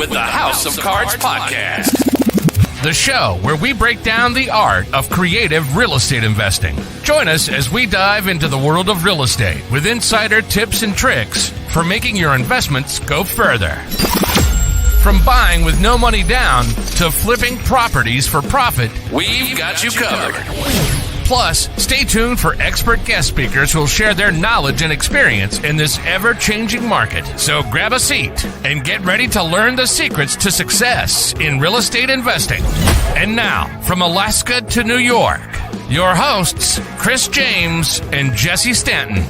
with the House of Cards podcast. The show where we break down the art of creative real estate investing. Join us as we dive into the world of real estate with insider tips and tricks for making your investments go further. From buying with no money down to flipping properties for profit, We've got you covered. Plus, stay tuned for expert guest speakers who will share their knowledge and experience in this ever-changing market. So grab a seat and get ready to learn the secrets to success in real estate investing. And now, from Alaska to New York, your hosts, Chris James and Jesse Stanton.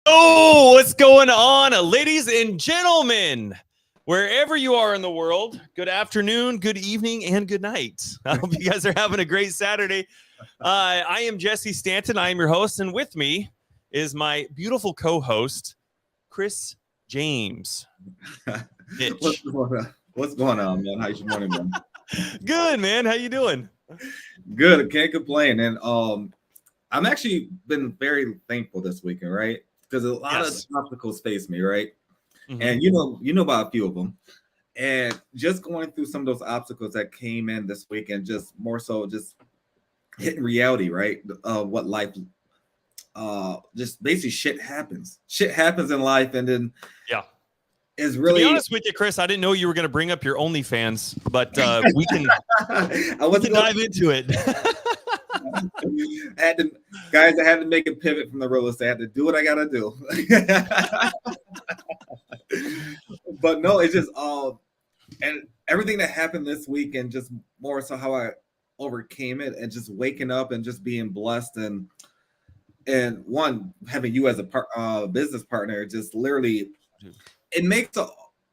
Oh, what's going on, ladies and gentlemen? Wherever you are in the world, good afternoon, good evening, and good night. I hope you guys are having a great Saturday. I am Jesse Stanton. I am your host, and with me is my beautiful co-host, Chris James. What's going on, man? How's your morning, man? Good, man. How you doing? Good. Can't complain. And I'm actually been very thankful this weekend, right? Because a lot of obstacles face me, right? Mm-hmm. And you know about a few of them, and just going through some of those obstacles that came in this weekend, just more so just hitting reality, right? What life, just basically shit happens in life, and then is really. To be honest with you, Chris, I didn't know you were going to bring up your OnlyFans, but we can. I wasn't dive into it. I had to make a pivot from the real estate. I had to do what I gotta do. But no, it's just and everything that happened this week, and just more so how I overcame it, and just waking up and just being blessed, and one, having you as a business partner, just literally, it makes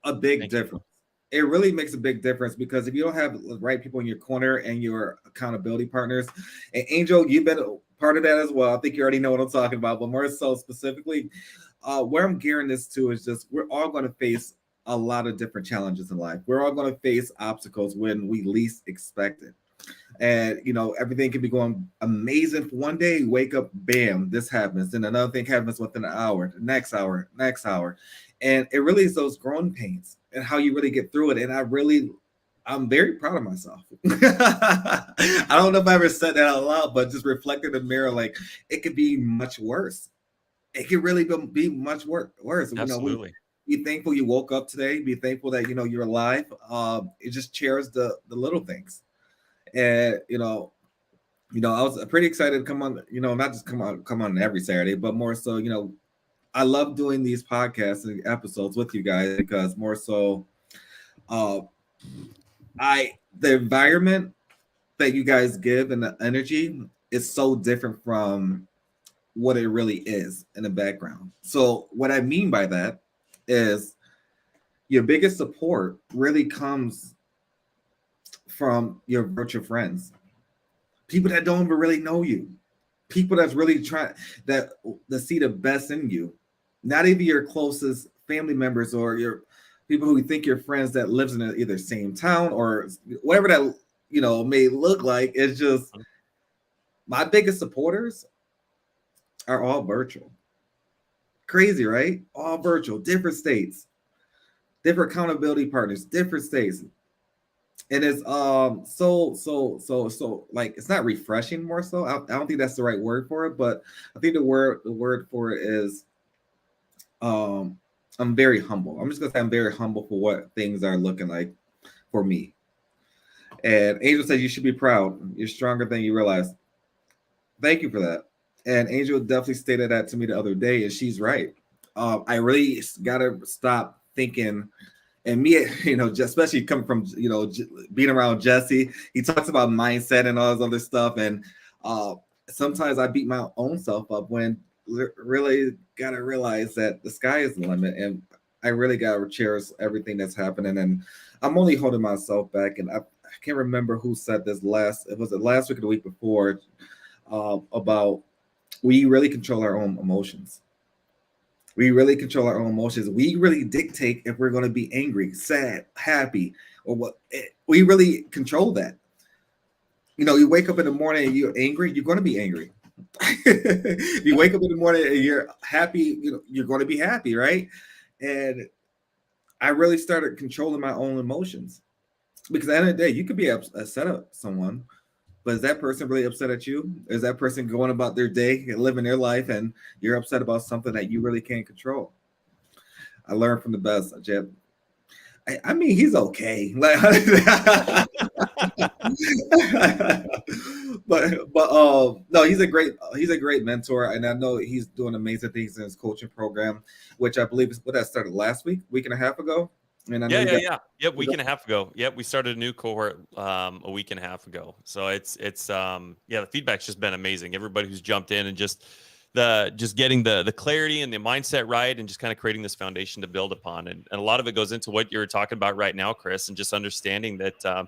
a big difference. It really makes a big difference, because if you don't have the right people in your corner and your accountability partners, and Angel, you've been a part of that as well. I think you already know what I'm talking about, but more so specifically, where I'm gearing this to is just, we're all going to face a lot of different challenges in life. We're all going to face obstacles when we least expect it. And, everything can be going amazing for one day. You wake up, bam, this happens. Then another thing happens within an hour, the next hour. And it really is those growing pains and how you really get through it. And I'm very proud of myself. I don't know if I ever said that out loud, but just reflecting in the mirror, like, it could be much worse. It could really be much worse. Absolutely. Be thankful you woke up today. Be thankful that, you're alive. It just cherish the little things. And, I was pretty excited to come on, not just come on every Saturday, but more so, I love doing these podcasts and episodes with you guys, because more so, the environment that you guys give and the energy is so different from what it really is in the background. So what I mean by that is your biggest support really comes from your virtual friends, people that don't even really know you, people that's really trying to see the best in you. Not even your closest family members or your people who you think you're friends that lives in either same town or whatever that, may look like. It's just, my biggest supporters are all virtual. Crazy, right? All virtual, different states, different accountability partners, different states. And it's so like, it's not refreshing, more so. I don't think that's the right word for it, but I think the word for it is, I'm very humble. I'm just gonna say I'm very humble for what things are looking like for me. And Angel says you should be proud. You're stronger than you realize. Thank you for that. And Angel definitely stated that to me the other day, and she's right. I really gotta stop thinking. And me, just especially coming from, being around Jesse, he talks about mindset and all this other stuff. And sometimes I beat my own self up, when really got to realize that the sky is the limit. And I really got to cherish everything that's happening. And I'm only holding myself back. And I can't remember who said this last week or the week before, about we really control our own emotions. We really control our own emotions. We really dictate if we're going to be angry, sad, happy, or what. We really control that. You wake up in the morning and you're angry, you're going to be angry. You wake up in the morning and you're happy, you're going to be happy, right? And I really started controlling my own emotions. Because at the end of the day, you could be upset at someone, but is that person really upset at you? Is that person going about their day and living their life, and you're upset about something that you really can't control? I learned from the best, Jeb. I mean, he's okay. Like, but no, he's a great mentor, and I know he's doing amazing things in his coaching program, which I believe is what that started last week and a half ago. And I know Yep, week and a half ago. Yep, we started a new cohort a week and a half ago. So it's the feedback's just been amazing. Everybody who's jumped in and just getting the clarity and the mindset right, and just kind of creating this foundation to build upon. And a lot of it goes into what you're talking about right now, Chris, and just understanding that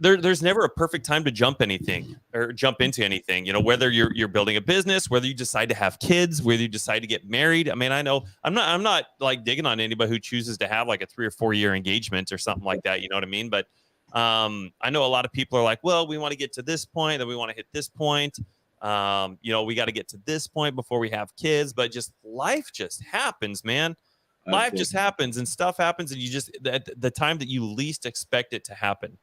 there's never a perfect time to jump into anything, whether you're building a business, whether you decide to have kids, whether you decide to get married. I mean, I know I'm not like digging on anybody who chooses to have like a 3 or 4 year engagement or something like that. You know what I mean? But I know a lot of people are like, well, we want to get to this point, then we want to hit this point. We got to get to this point before we have kids, but just life just happens, man. Life just happens, and stuff happens, and you just the time that you least expect it to happen.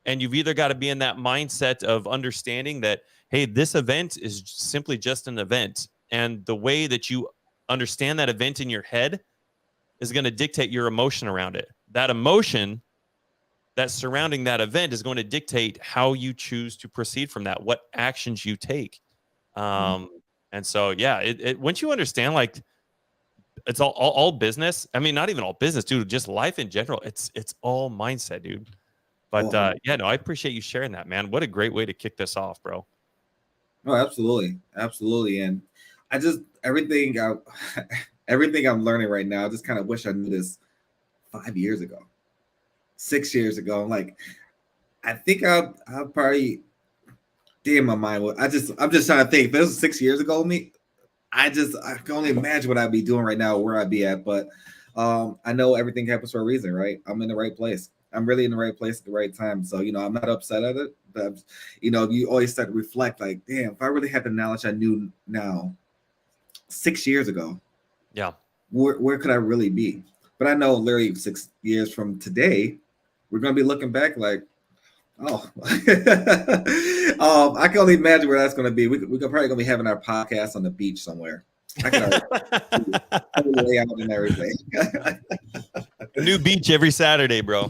And you've either got to be in that mindset of understanding that, hey, this event is simply just an event. And the way that you understand that event in your head is going to dictate your emotion around it. That emotion that's surrounding that event is going to dictate how you choose to proceed from that, what actions you take. And so, once you understand, like, it's all business. I mean, not even all business, dude, just life in general. It's all mindset, dude. But I appreciate you sharing that, man. What a great way to kick this off, bro. Oh, absolutely. And I just everything I'm learning right now, I just kind of wish I knew this 5 years ago, 6 years ago. I'm like, I think I'll probably in my mind. I'm just trying to think. If it was 6 years ago, I can only imagine what I'd be doing right now, where I'd be at. But I know everything happens for a reason, right? I'm in the right place. I'm really in the right place at the right time. So, I'm not upset at it. But, you always start to reflect like, damn, if I really had the knowledge I knew now 6 years ago, where could I really be? But I know literally 6 years from today, we're going to be looking back like, oh, I can only imagine where that's going to be. We're probably going to be having our podcast on the beach somewhere. I can already lay out and everything. A new beach every Saturday, bro.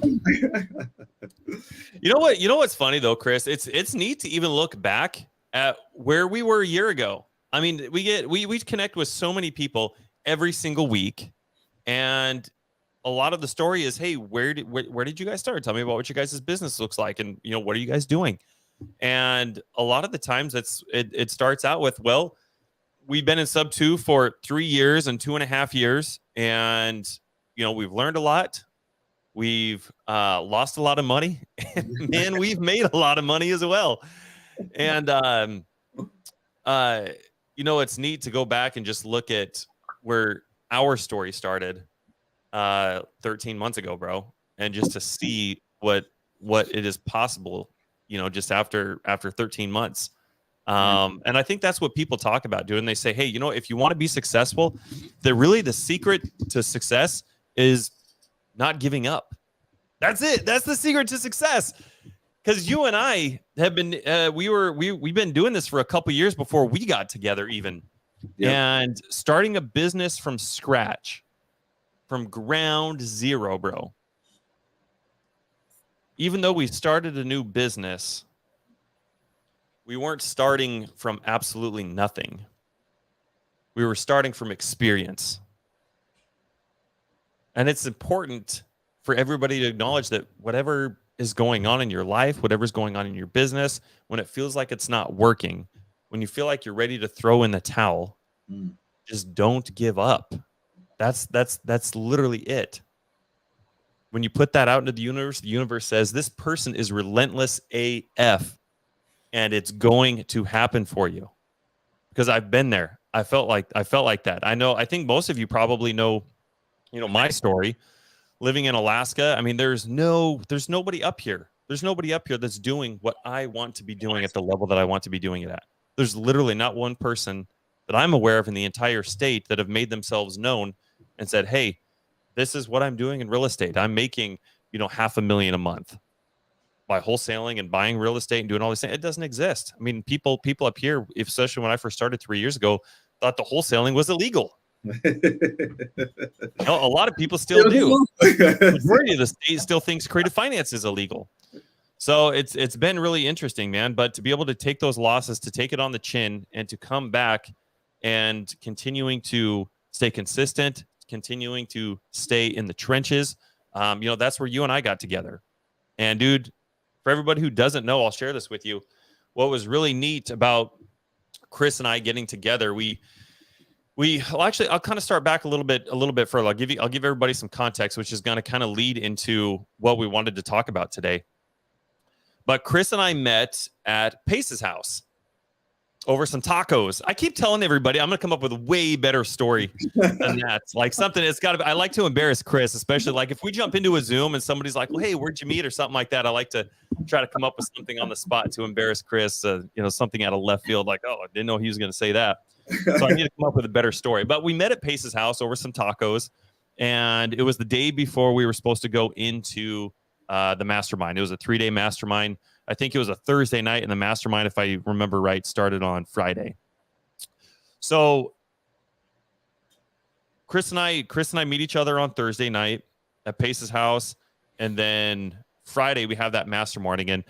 You know what? You know what's funny though, Chris? It's neat to even look back at where we were a year ago. I mean, we connect with so many people every single week, and a lot of the story is, hey, where did you guys start? Tell me about what your guys' business looks like, and what are you guys doing? And a lot of the times it starts out with, well, we've been in sub 2 for 3 years and 2.5 years, and we've learned a lot. We've lost a lot of money, and man, we've made a lot of money as well. And it's neat to go back and just look at where our story started 13 months ago, bro, and just to see what it is possible, just after 13 months. And I think that's what people talk about doing. They say, hey, if you want to be successful, the secret to success is not giving up. That's it. That's the secret to success. Because you and I have been, we've been doing this for a couple years before we got together even. Yep. And starting a business from scratch, from ground zero, bro. Even though we started a new business, we weren't starting from absolutely nothing. We were starting from experience. And it's important for everybody to acknowledge that whatever is going on in your life, whatever's going on in your business, when it feels like it's not working, when you feel like you're ready to throw in the towel, just don't give up. That's literally it. When you put that out into the universe says, this person is relentless AF. And it's going to happen for you, because I've been there. I felt like that. I think most of you probably know, my story. Living in Alaska, I mean, there's nobody up here. There's nobody up here that's doing what I want to be doing at the level that I want to be doing it at. There's literally not one person that I'm aware of in the entire state that have made themselves known and said, hey, this is what I'm doing in real estate. I'm making, $500,000 a month by wholesaling and buying real estate and doing all these things. It doesn't exist. I mean, people up here, especially when I first started 3 years ago, thought the wholesaling was illegal. A lot of people still do. The majority of the state still thinks creative finance is illegal. So it's been really interesting, man. But to be able to take those losses, to take it on the chin, and to come back and continuing to stay consistent, continuing to stay in the trenches, that's where you and I got together. And dude, for everybody who doesn't know, I'll share this with you. What was really neat about Chris and I getting together, I'll kind of start back a little bit further. I'll give everybody some context, which is going to kind of lead into what we wanted to talk about today. But Chris and I met at Pace's house over some tacos. I keep telling everybody I'm going to come up with a way better story than that. Like something, I like to embarrass Chris, especially like if we jump into a Zoom and somebody's like, well, hey, where'd you meet or something like that. I like to try to come up with something on the spot to embarrass Chris, something out of left field. Like, oh, I didn't know he was going to say that. So I need to come up with a better story. But we met at Pace's house over some tacos, and it was the day before we were supposed to go into the mastermind. It was a 3-day mastermind. I think it was a Thursday night, and the mastermind, if I remember right, started on Friday. So Chris and I meet each other on Thursday night at Pace's house, and then Friday we have that mastermind again.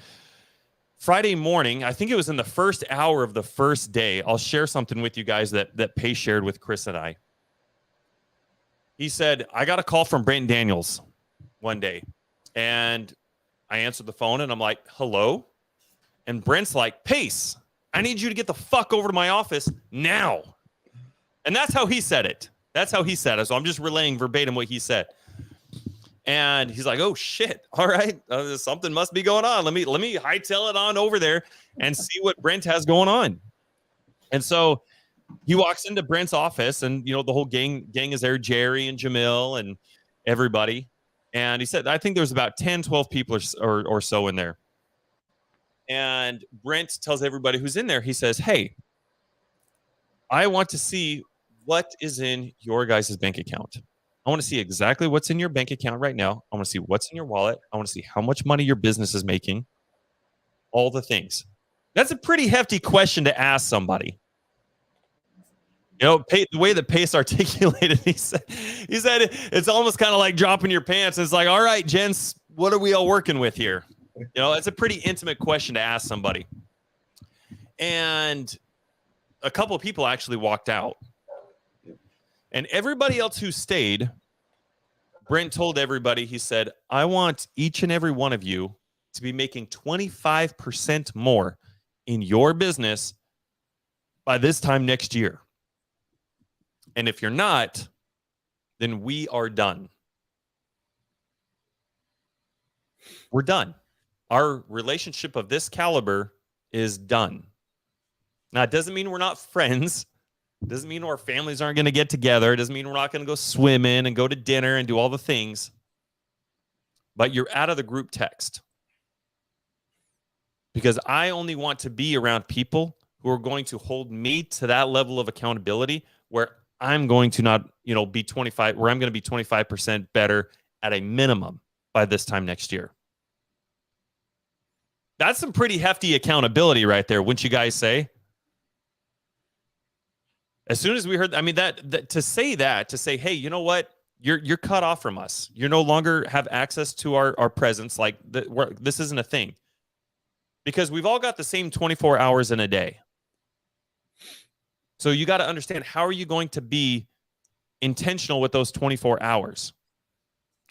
Friday morning, I think it was in the first hour of the first day, I'll share something with you guys that Pace shared with Chris and I. He said, I got a call from Brent Daniels one day, and I answered the phone, and I'm like, hello? And Brent's like, Pace, I need you to get the fuck over to my office now. And that's how he said it. So I'm just relaying verbatim what he said. And he's like, oh, shit. All right. Something must be going on. Let me hightail it on over there and see what Brent has going on. And so he walks into Brent's office, and, the whole gang is there, Jerry and Jamil and everybody. And he said, I think there was about 10, 12 people or so in there. And Brent tells everybody who's in there, he says, hey, I want to see what is in your guys' bank account. I want to see exactly what's in your bank account right now. I want to see what's in your wallet. I want to see how much money your business is making. All the things. That's a pretty hefty question to ask somebody. The way that Pace articulated, he said it's almost kind of like dropping your pants. It's like, all right, gents, what are we all working with here? It's a pretty intimate question to ask somebody. And a couple of people actually walked out. And everybody else who stayed, Brent told everybody, he said, I want each and every one of you to be making 25% more in your business by this time next year. And if you're not, then we are done. We're done. Our relationship of this caliber is done. Now, it doesn't mean we're not friends. It doesn't mean our families aren't going to get together. It doesn't mean we're not going to go swimming and go to dinner and do all the things. But you're out of the group text. Because I only want to be around people who are going to hold me to that level of accountability where I'm going to not, be 25, where I'm going to be 25% better at a minimum by this time next year. That's some pretty hefty accountability right there, wouldn't you guys say? As soon as we heard, that to say, hey, you know what? You're cut off from us. You no longer have access to our presence. Like this isn't a thing. Because we've all got the same 24 hours in a day. So you got to understand, how are you going to be intentional with those 24 hours?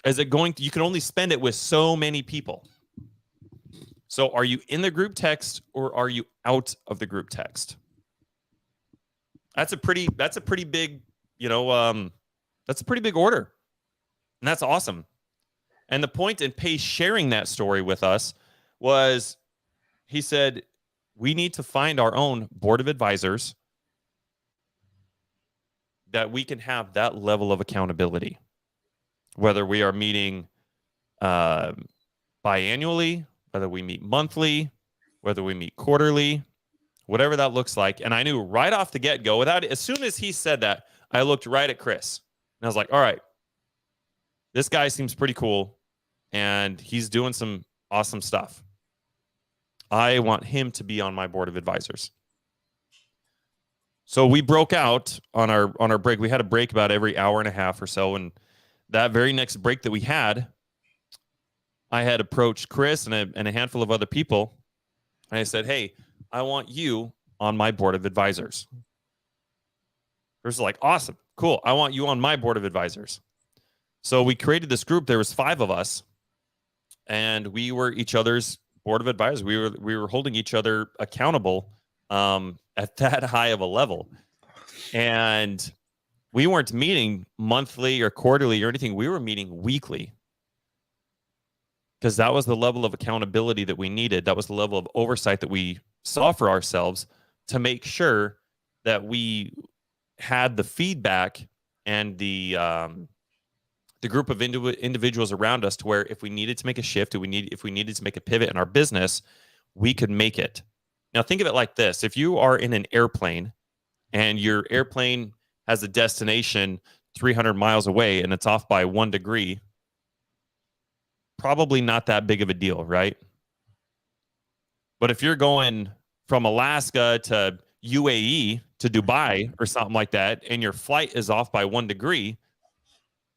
You can only spend it with so many people. So are you in the group text or are you out of the group text? That's a pretty big, that's a pretty big order. And that's awesome. And the point in Pace sharing that story with us was, he said, we need to find our own board of advisors that we can have that level of accountability, whether we are meeting biannually, whether we meet monthly, whether we meet quarterly, whatever that looks like. And I knew right off the get-go, as soon as he said that, I looked right at Chris. And I was like, all right, this guy seems pretty cool, and he's doing some awesome stuff. I want him to be on my board of advisors. So we broke out on our break. We had a break about every hour and a half or so, and that very next break that we had, I had approached Chris and a handful of other people, and I said, "Hey, I want you on my board of advisors." Chris was like, "Awesome, cool. I want you on my board of advisors." So we created this group. There was 5 of us, and we were each other's board of advisors. We were holding each other accountable at that high of a level, and we weren't meeting monthly or quarterly or anything. We were meeting weekly, because that was the level of accountability that we needed. That was the level of oversight that we saw for ourselves to make sure that we had the feedback and the group of individuals around us to where if we needed to make a shift, if we needed to make a pivot in our business, we could make it. Now, think of it like this. If you are in an airplane and your airplane has a destination 300 miles away and it's off by 1 degree, probably not that big of a deal, right? But if you're going from Alaska to UAE to Dubai or something like that, and your flight is off by 1 degree,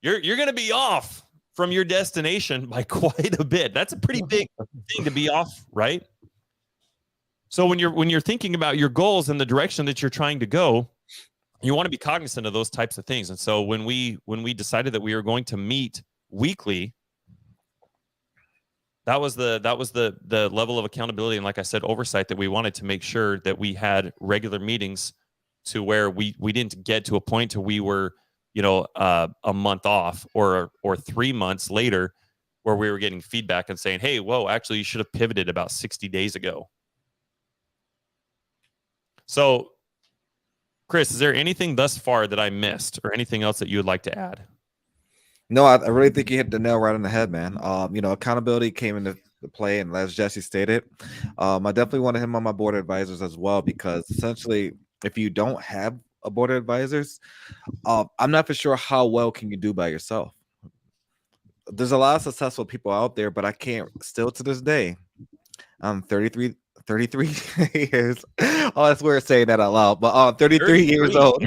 you're going to be off from your destination by quite a bit. That's a pretty big thing to be off, right? So when you're thinking about your goals and the direction that you're trying to go, you want to be cognizant of those types of things. And so when we decided that we were going to meet weekly, that was the level of accountability and, like I said, oversight that we wanted to make sure that we had regular meetings to where we didn't get to a point to we were, a month off or 3 months later where we were getting feedback and saying, "Hey, whoa, actually you should have pivoted about 60 days ago." So, Chris, is there anything thus far that I missed or anything else that you would like to add? No, I really think you hit the nail right on the head, man. Accountability came into play, and as Jesse stated, I definitely wanted him on my board of advisors as well, because essentially, if you don't have a board of advisors, I'm not for sure how well can you do by yourself. There's a lot of successful people out there, but I can't still to this day. I'm 33 years. Oh, that's weird saying that out loud, but 33 years old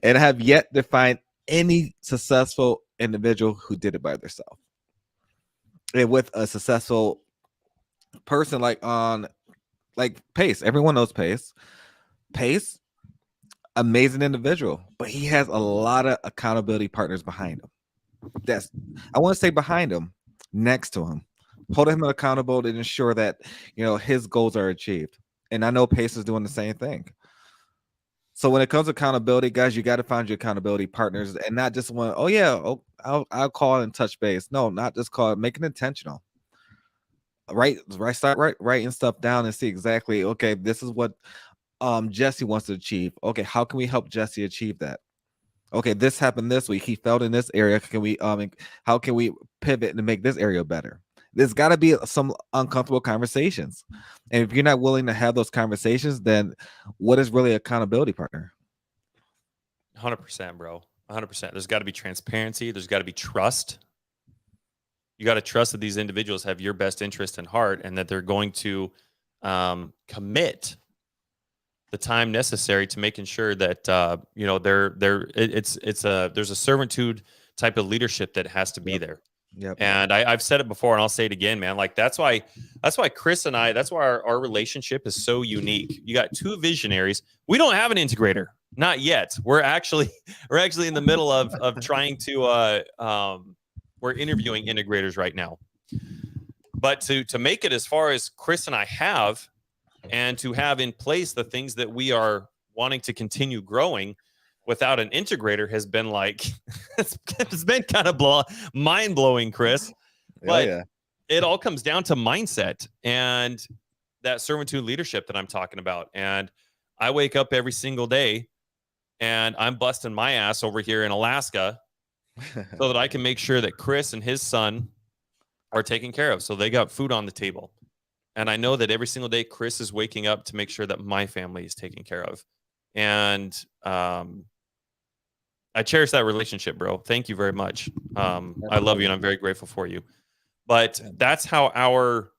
and have yet to find any successful individual who did it by themselves. And with a successful person like Pace, everyone knows Pace. Pace, amazing individual, but he has a lot of accountability partners behind him. I want to say behind him, next to him, holding him accountable to ensure that his goals are achieved. And I know Pace is doing the same thing. So when it comes to accountability, guys, you got to find your accountability partners, and not just one. Oh yeah, I'll call and touch base. No, not just call it. Make it intentional. Start writing stuff down and see exactly. Okay, this is what Jesse wants to achieve. Okay, how can we help Jesse achieve that? Okay, this happened this week. He failed in this area. How can we pivot and make this area better? There's got to be some uncomfortable conversations. And if you're not willing to have those conversations, then what is really an accountability partner? 100%, bro. 100%. There's got to be transparency. There's got to be trust. You got to trust that these individuals have your best interest in heart, and that they're going to commit the time necessary to making sure that there's a servitude type of leadership that has to be there. Yep. And I've said it before, and I'll say it again, man. Like that's why Chris and I, that's why our relationship is so unique. You got 2 visionaries. We don't have an integrator, not yet. We're actually in the middle of trying to we're interviewing integrators right now. But to make it as far as Chris and I have, and to have in place the things that we are wanting to continue growing without an integrator has been like it's been kind of mind-blowing, Chris. But it all comes down to mindset and that servitude leadership that I'm talking about. And I wake up every single day and I'm busting my ass over here in Alaska so that I can make sure that Chris and his son are taken care of, so they got food on the table. And I know that every single day Chris is waking up to make sure that my family is taken care of. And I cherish that relationship, bro. Thank you very much. I love you, and I'm very grateful for you. But that's how our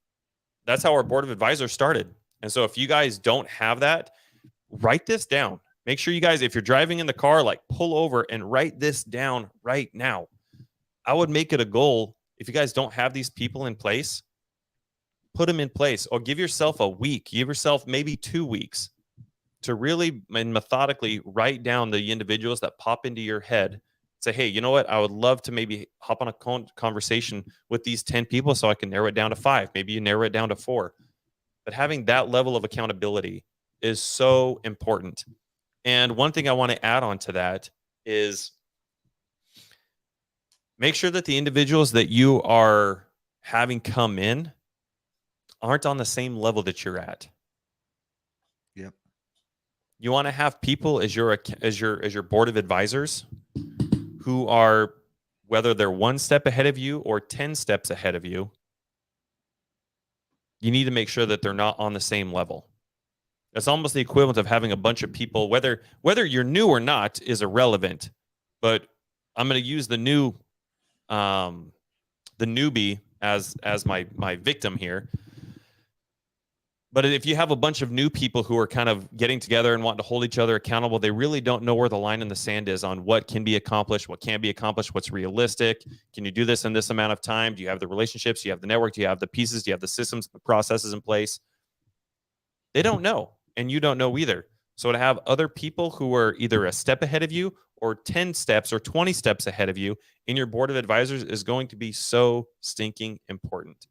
board of advisors started. And so if you guys don't have that, write this down. Make sure you guys, if you're driving in the car, like pull over and write this down right now. I would make it a goal. If you guys don't have these people in place, put them in place, or give yourself a week, give yourself maybe 2 weeks to really and methodically write down the individuals that pop into your head. Say, hey, you know what? I would love to maybe hop on a conversation with these 10 people so I can narrow it down to 5. Maybe you narrow it down to 4. But having that level of accountability is so important. And one thing I want to add on to that is make sure that the individuals that you are having come in aren't on the same level that you're at. Yep. You want to have people as your board of advisors who are, whether they're 1 step ahead of you or 10 steps ahead of you. You need to make sure that they're not on the same level. It's almost the equivalent of having a bunch of people, whether you're new or not is irrelevant. But I'm going to use the newbie as my victim here. But if you have a bunch of new people who are kind of getting together and wanting to hold each other accountable, they really don't know where the line in the sand is on what can be accomplished, what can't be accomplished, what's realistic. Can you do this in this amount of time? Do you have the relationships? Do you have the network? Do you have the pieces? Do you have the systems, the processes in place? They don't know, and you don't know either. So to have other people who are either a step ahead of you or 10 steps or 20 steps ahead of you in your board of advisors is going to be so stinking important.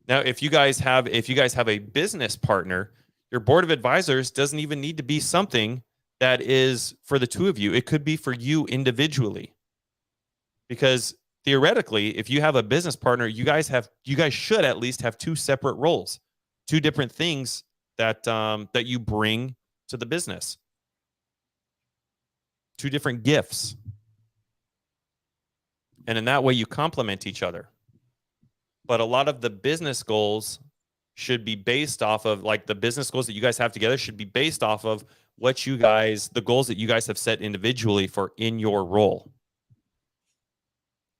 Now, if you guys have a business partner, your board of advisors doesn't even need to be something that is for the two of you. It could be for you individually. Because theoretically, if you have a business partner, you guys should at least have 2 separate roles, 2 different things that you bring to the business. 2 different gifts. And in that way, you complement each other. But a lot of the business goals should be based off of, like, the business goals that you guys have together should be based off of the goals that you guys have set individually for in your role.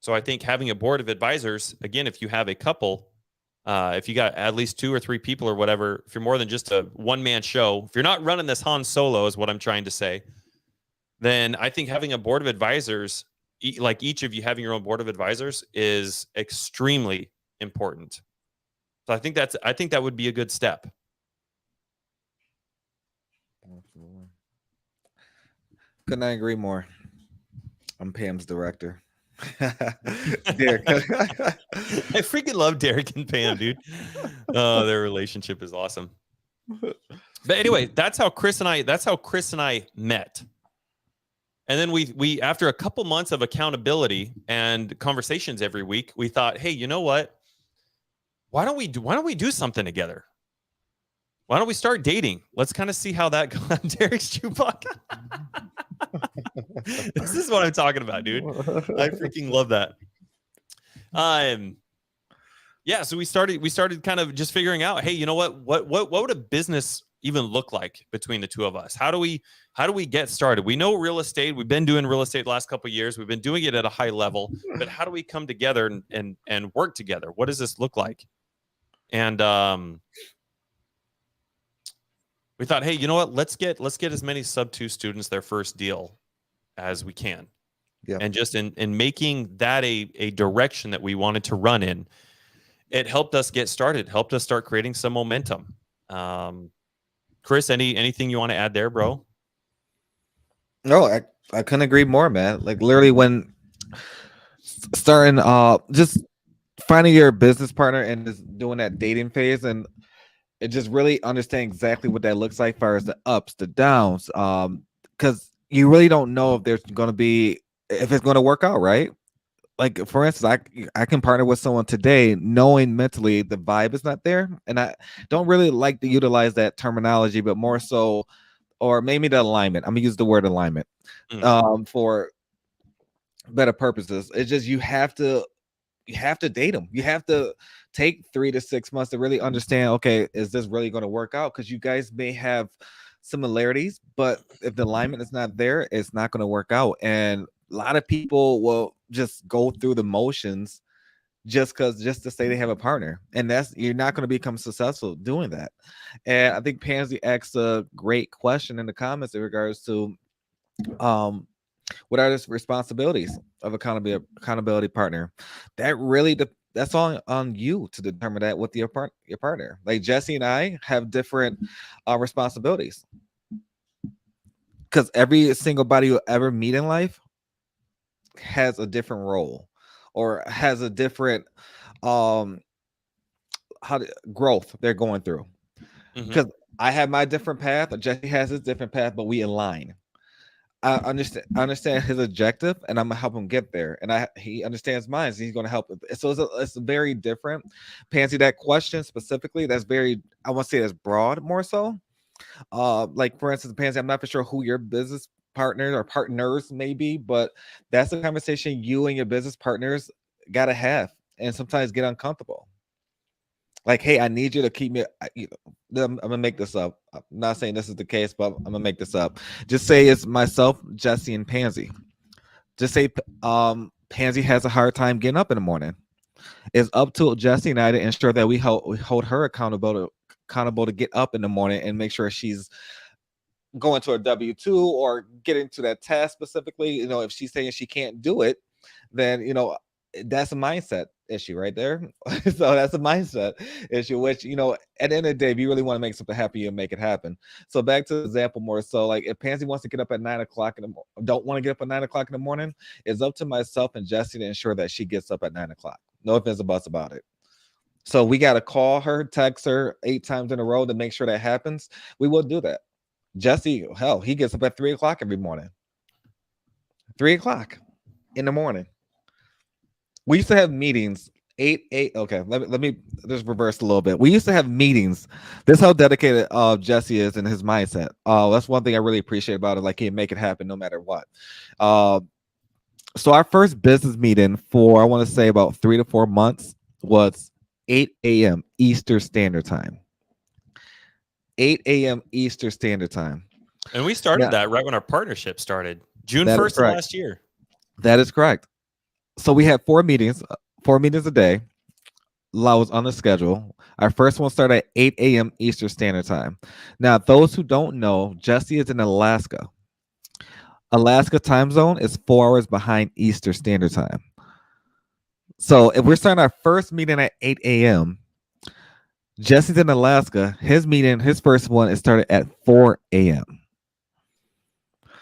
So I think having a board of advisors, again, if you have a couple, if you got at least 2 or 3 people or whatever, if you're more than just a one-man show, if you're not running this Han Solo is what I'm trying to say, then I think having a board of advisors, like each of you having your own board of advisors, is extremely important. So I think that would be a good step. Absolutely. Couldn't I agree more? I'm Pam's director. Derek. I freaking love Derek and Pam, dude. Oh, their relationship is awesome. But anyway, that's how Chris and I met. And then we after a couple months of accountability and conversations every week, we thought, hey, you know what? Why don't we do something together? Why don't we start dating? Let's kind of see how that goes. Derek's Chewbacca. This is what I'm talking about, dude. I freaking love that. Yeah, so we started kind of just figuring out, hey, you know what would a business even look like between the two of us? How do we get started? We know real estate. We've been doing real estate the last couple of years. We've been doing it at a high level, but how do we come together and work together? What does this look like? And we thought, hey, you know what? Let's get as many sub-2 students their first deal as we can. Yeah. And just in making that a direction that we wanted to run in, it helped us get started, helped us start creating some momentum. Chris, anything you want to add there, bro? No, I couldn't agree more, man. Like literally when starting just finding your business partner and just doing that dating phase, and it just really understanding exactly what that looks like as far as the ups, the downs. Because you really don't know if it's going to work out, right? Like for instance, I can partner with someone today knowing mentally the vibe is not there, and I don't really like to utilize that terminology, but more so, or maybe the alignment. I'm gonna use the word alignment for better purposes. It's just you have to date them. You have to take 3 to 6 months to really understand, okay, is this really going to work out? Because you guys may have similarities, but if the alignment is not there, it's not going to work out. And a lot of people will just go through the motions just to say they have a partner, and that's you're not going to become successful doing that. And I think Pansy asked a great question in the comments in regards to what are the responsibilities of accountability partner. That really that's on you to determine that with your partner. Like Jesse and I have different responsibilities, because every single body you'll ever meet in life has a different role or has a different growth they're going through. Because I have my different path, Jesse has his different path, but we align. I understand his objective, and I'm gonna help him get there. And he understands mine, so he's gonna help. So it's very different. Pansy, that question specifically, that's very, I want to say that's broad more so. Like for instance, Pansy, I'm not for sure who your business partners or partners may be, but that's a conversation you and your business partners gotta have, and sometimes get uncomfortable. Like, hey, I need you to keep me. I'm gonna make this up. I'm not saying this is the case, but I'm gonna make this up. Just say it's myself, Jesse, and Pansy. Just say Pansy has a hard time getting up in the morning. It's up to Jesse and I to ensure that we hold her accountable to get up in the morning and make sure she's going to a W-2 or getting to that task specifically. If she's saying she can't do it, then that's a mindset issue right there. So that's a mindset issue, which at the end of the day, if you really want to make something happen, you make it happen. So back to the example more so, like if Pansy wants to get up at 9 o'clock don't want to get up at 9 o'clock in the morning, it's up to myself and Jesse to ensure that she gets up at 9 o'clock. No ifs or buts about it. So we got to call her, text her 8 times in a row to make sure that happens. We will do that. Jesse, hell, he gets up at 3 o'clock every morning. 3 o'clock in the morning. We used to have meetings 8. Okay, let me just reverse a little bit. We used to have meetings. This is how dedicated Jesse is in his mindset. That's one thing I really appreciate about it. Like he make it happen no matter what. So our first business meeting for I want to say about 3 to 4 months was 8 a.m. Eastern Standard Time. 8 a.m. Eastern Standard Time. And we started that right when our partnership started, June 1st of last year. That is correct. So we had 4 meetings a day. I was on the schedule. Our first one started at 8 a.m. Eastern Standard Time. Now, those who don't know, Jesse is in Alaska. Alaska time zone is 4 hours behind Eastern Standard Time. So if we're starting our first meeting at 8 a.m., Jesse's in Alaska. His first one, is started at 4 a.m.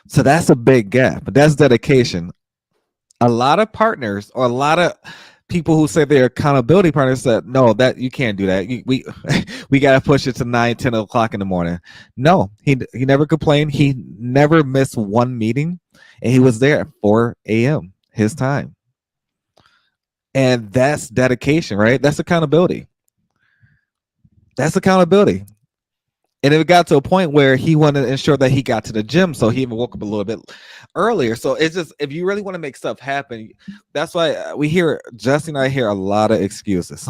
So that's a big gap, but that's dedication. A lot of partners or a lot of people who say they're accountability partners said, no, that you can't do that. We got to push it to 9, 10 o'clock in the morning. No, he never complained. He never missed one meeting, and he was there at 4 a.m. his time. And that's dedication, right? That's accountability. That's accountability. And it got to a point where he wanted to ensure that he got to the gym, so he even woke up a little bit earlier. So it's just, if you really want to make stuff happen, that's why Jesse and I hear a lot of excuses.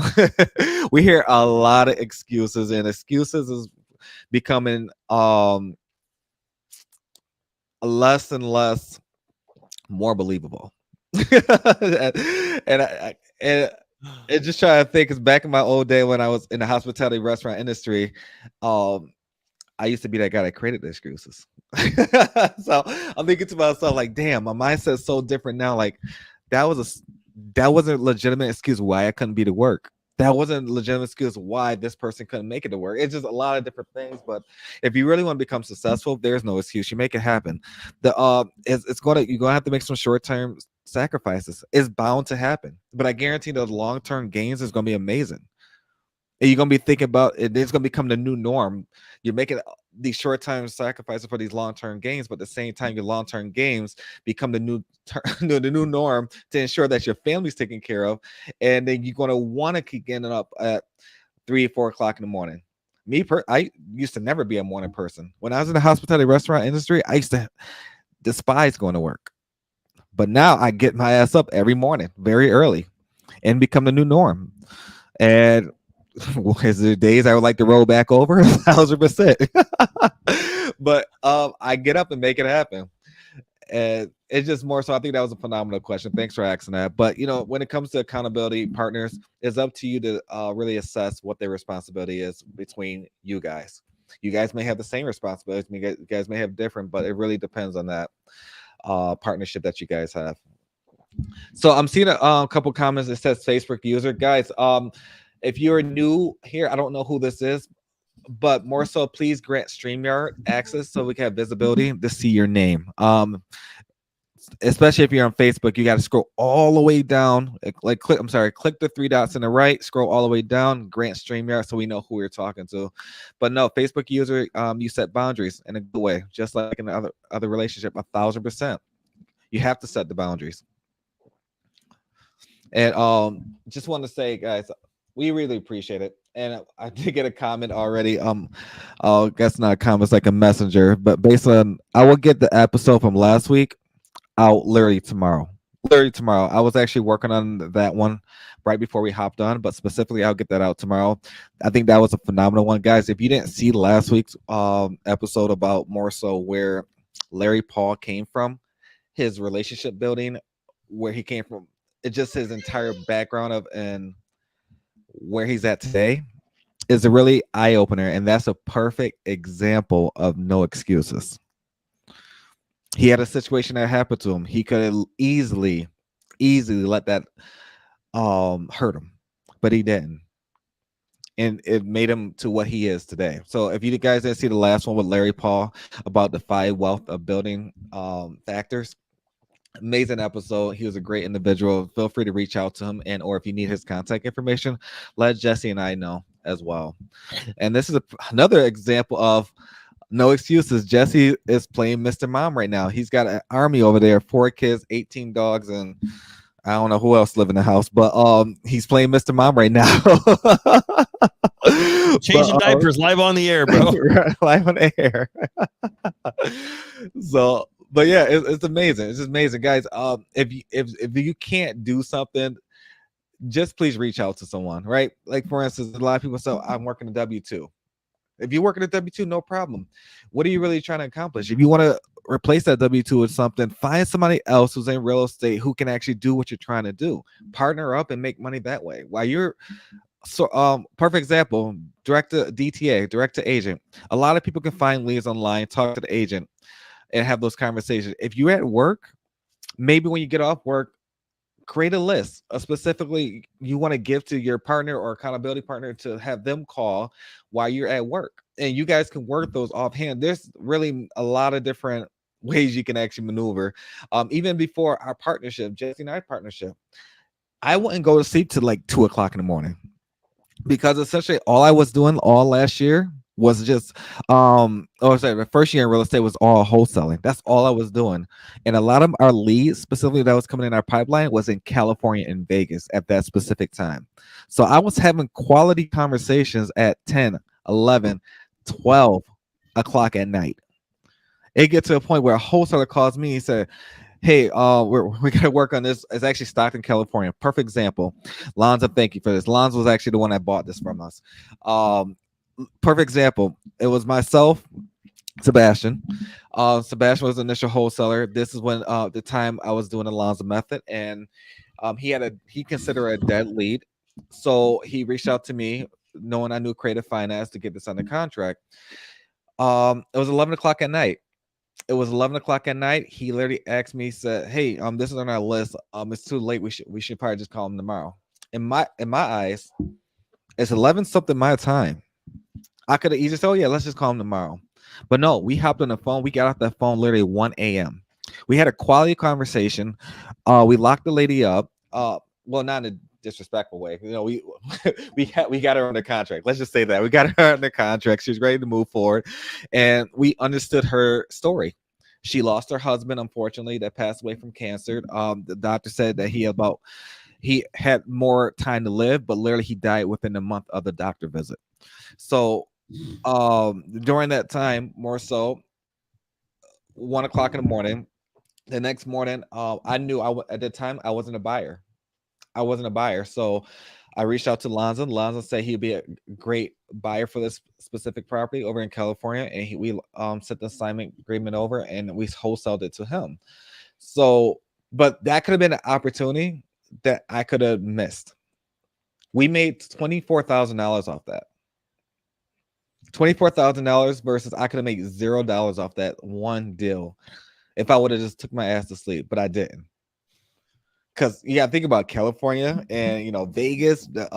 We hear a lot of excuses, and excuses is becoming less and less more believable. And just trying to think, because back in my old day when I was in the hospitality restaurant industry, I used to be that guy that created the excuses. So I'm thinking to myself, like, damn, my mindset's so different now. Like, that wasn't a legitimate excuse why I couldn't be to work. That wasn't a legitimate excuse why this person couldn't make it to work. It's just a lot of different things. But if you really want to become successful, there's no excuse. You make it happen. You're gonna have to make some short-term sacrifices. It's bound to happen. But I guarantee those long-term gains is gonna be amazing. And you're going to be thinking about it. It's going to become the new norm. You're making these short-term sacrifices for these long-term gains, but at the same time, your long-term gains become the new norm to ensure that your family's taken care of. And then you're going to want to keep getting up at 3 or 4 o'clock in the morning. I used to never be a morning person. When I was in the hospitality restaurant industry, I used to despise going to work. But now I get my ass up every morning, very early, and become the new norm. And is there days I would like to roll back over? 1,000%. But I get up and make it happen. And it's just more so. I think that was a phenomenal question. Thanks for asking that. But when it comes to accountability partners, it's up to you to really assess what their responsibility is between you guys. You guys may have the same responsibilities. You guys may have different, but it really depends on that partnership that you guys have. So I'm seeing a couple comments. It says Facebook user. Guys, if you're new here, I don't know who this is, but more so, please grant StreamYard access so we can have visibility to see your name. Especially if you're on Facebook, you got to scroll all the way down. Click the three dots in the right, scroll all the way down, grant StreamYard so we know who we're talking to. But no, Facebook user, you set boundaries in a good way, just like in the other relationship, 1,000%. You have to set the boundaries. And just want to say, guys, we really appreciate it. And I did get a comment already. I guess not a comment, it's like a messenger. But based on, I will get the episode from last week out literally tomorrow. I was actually working on that one right before we hopped on, but specifically, I'll get that out tomorrow. I think that was a phenomenal one, guys. If you didn't see last week's episode about more so where Larry Paul came from, his relationship building, where he came from, it's just his entire background of and where he's at today is a really eye-opener, and that's a perfect example of no excuses. He had a situation that happened to him. He could easily let that hurt him, but he didn't, and it made him to what he is today. So if you guys didn't see the last one with Larry Paul about the 5 wealth of building factors, amazing episode. He was a great individual. Feel free to reach out to him, and or if you need his contact information, let Jesse and I know as well. And this is another example of no excuses. Jesse is playing Mr. Mom right now. He's got an army over there, 4 kids, 18 dogs, and I don't know who else live in the house, but he's playing Mr. Mom right now. Changing diapers live on the air, bro. Live on the air. So, but yeah, it's amazing. It's just amazing, guys. If you can't do something, just please reach out to someone, right? Like for instance, a lot of people say, I'm working a W-2. If you work at a W-2, no problem. What are you really trying to accomplish? If you want to replace that W-2 with something, find somebody else who's in real estate who can actually do what you're trying to do. Partner up and make money that way. While you're perfect example, direct to DTA, direct to agent. A lot of people can find leads online, talk to the agent, and have those conversations. If you're at work, maybe when you get off work, create a list specifically you want to give to your partner or accountability partner to have them call while you're at work, and you guys can work those offhand. There's really a lot of different ways you can actually maneuver. Even before our partnership, Jesse and I partnership, I wouldn't go to sleep till like 2 o'clock in the morning, because essentially all I was doing all last year was just the first year in real estate was all wholesaling. That's all I was doing. And a lot of our leads specifically that was coming in our pipeline was in California and Vegas at that specific time. So I was having quality conversations at 10, 11, 12 o'clock at night. It gets to a point where a wholesaler calls me and said, hey, we got to work on this. It's actually Stockton, California. Perfect example. Lonzo, thank you for this. Lonzo was actually the one that bought this from us. Perfect example. It was myself, Sebastian. Sebastian was the initial wholesaler. This is when the time I was doing the Lonzo method, and he considered a dead lead. So he reached out to me, knowing I knew creative finance, to get this under contract. It was 11 o'clock at night. He literally asked me, said, hey, this is on our list. It's too late. We should probably just call him tomorrow. In my eyes, it's 11 something my time. I could have easily said, oh yeah, let's just call him tomorrow. But no, we hopped on the phone. We got off that phone literally 1 a.m. We had a quality conversation. We locked the lady up. Well, not in a disrespectful way. We got her under contract. Let's just say that. We got her under contract. She was ready to move forward. And we understood her story. She lost her husband, unfortunately, that passed away from cancer. The doctor said that he had more time to live, but literally he died within a month of the doctor visit. So during that time, more so 1 o'clock in the morning, the next morning, I knew at the time I wasn't a buyer. So I reached out to Lonzo. Lonzo said he'd be a great buyer for this specific property over in California, and we sent the assignment agreement over, and we wholesaled it to him. So, but that could have been an opportunity that I could have missed. We made $24,000 off that. $24,000 versus I could have made $0 off that one deal if I would have just took my ass to sleep, but I didn't. Because think about California and Vegas, the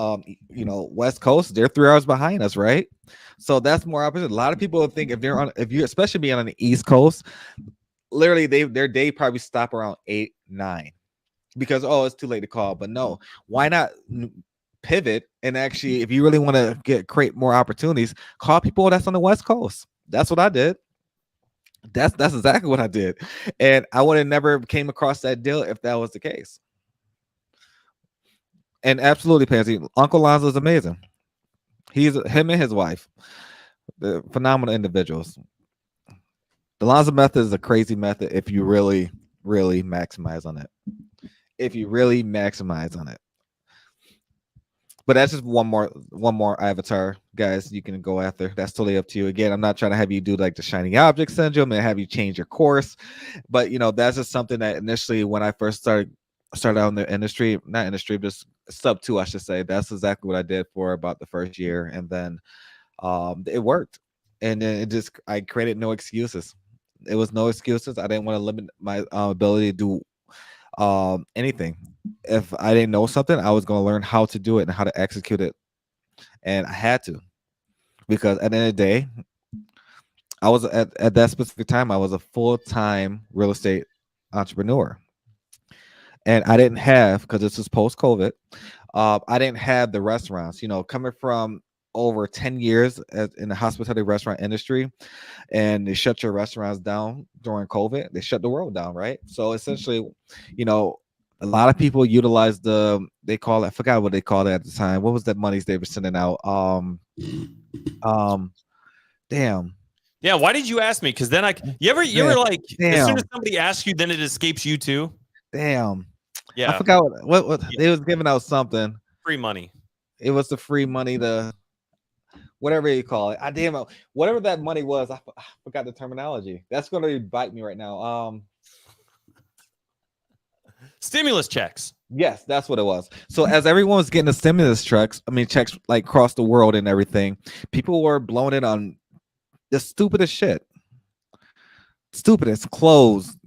West Coast, they're 3 hours behind us, right? So that's more opposite. A lot of people think if you're especially being on the East Coast, literally their day probably stop around 8, 9 because it's too late to call. But no, why not pivot and actually, if you really want to create more opportunities, call people that's on the West Coast. That's what I did. That's exactly what I did, and I would have never came across that deal if that was the case. And absolutely, Pansy, Uncle Lonzo is amazing. He's him and his wife, they're phenomenal individuals. The Lonzo method is a crazy method if you really, really maximize on it. But that's just one more avatar, guys. You can go after. That's totally up to you. Again, I'm not trying to have you do like the shiny object syndrome and have you change your course. But that's just something that initially when I first started out in the industry, not industry, just sub 2, I should say. That's exactly what I did for about the first year, and then it worked. And then I created no excuses. It was no excuses. I didn't want to limit my ability to do anything. If I didn't know something, I was going to learn how to do it and how to execute it, and I had to, because at the end of the day, I was at that specific time, I was a full-time real estate entrepreneur, and I didn't have, because this was post-COVID, I didn't have the restaurants. Coming from over 10 years in the hospitality restaurant industry, and they shut your restaurants down during COVID. They shut the world down, right? So essentially, a lot of people utilize I forgot what they called it at the time. What was that money they were sending out? Damn. Yeah, why did you ask me? Because then you ever like, damn. As soon as somebody asks you, then it escapes you too. Damn. Yeah. I forgot what they was giving out something. Free money. It was the free money, whatever you call it. Whatever that money was, I forgot the terminology. That's going to bite me right now. Stimulus checks. Yes, that's what it was. So as everyone was getting the stimulus checks like across the world and everything, people were blowing it on the stupidest shit. Stupidest clothes.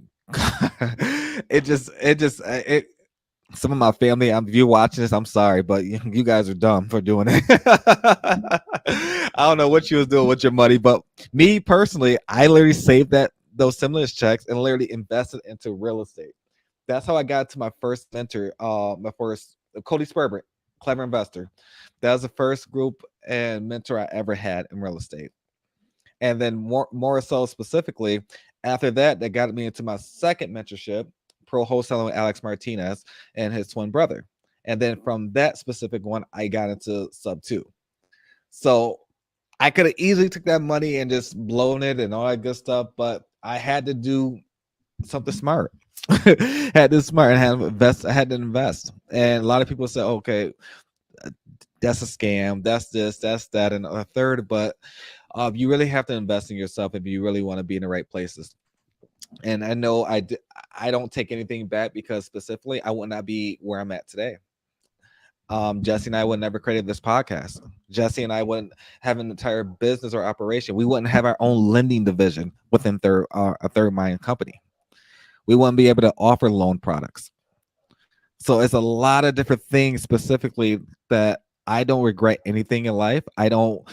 Some of my family, if you're watching this, I'm sorry, but you guys are dumb for doing it. I don't know what you was doing with your money, but me personally, I literally saved those stimulus checks and literally invested into real estate. That's how I got to my first mentor, Cody Sperber, Clever Investor. That was the first group and mentor I ever had in real estate. And then more so specifically, after that got me into my second mentorship, Pro Wholesaling with Alex Martinez and his twin brother. And then from that specific one, I got into sub 2. So I could have easily took that money and just blown it and all that good stuff, but I had to do something smart. I had to invest. And a lot of people say, okay, that's a scam, that's this, that's that, and a third, but you really have to invest in yourself if you really want to be in the right places. And I know I don't take anything back, because specifically I would not be where I'm at today. Jesse and I would never created this podcast. Jesse and I wouldn't have an entire business or operation. We wouldn't have our own lending division within a Third Mind company. We wouldn't be able to offer loan products. So it's a lot of different things specifically that I don't regret anything in life. I don't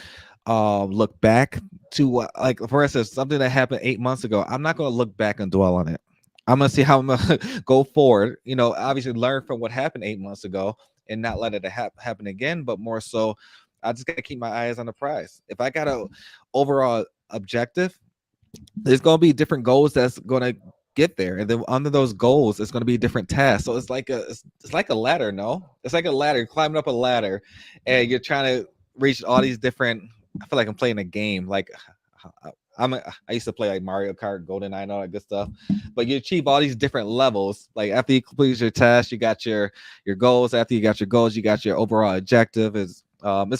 look back to, like, for instance, something that happened 8 months ago. I'm not going to look back and dwell on it. I'm going to see how I'm going to go forward. Obviously learn from what happened 8 months ago and not let it happen again. But more so, I just got to keep my eyes on the prize. If I got an overall objective, there's going to be different goals that's going to get there, and then under those goals it's going to be different tasks. So it's like a ladder. No, it's like a ladder. You're climbing up a ladder and you're trying to reach all these different, I feel like I'm playing a game, like I used to play like Mario Kart, GoldenEye, and all that good stuff. But you achieve all these different levels. Like after you complete your test, you got your goals. After you got your goals, you got your overall objective. It's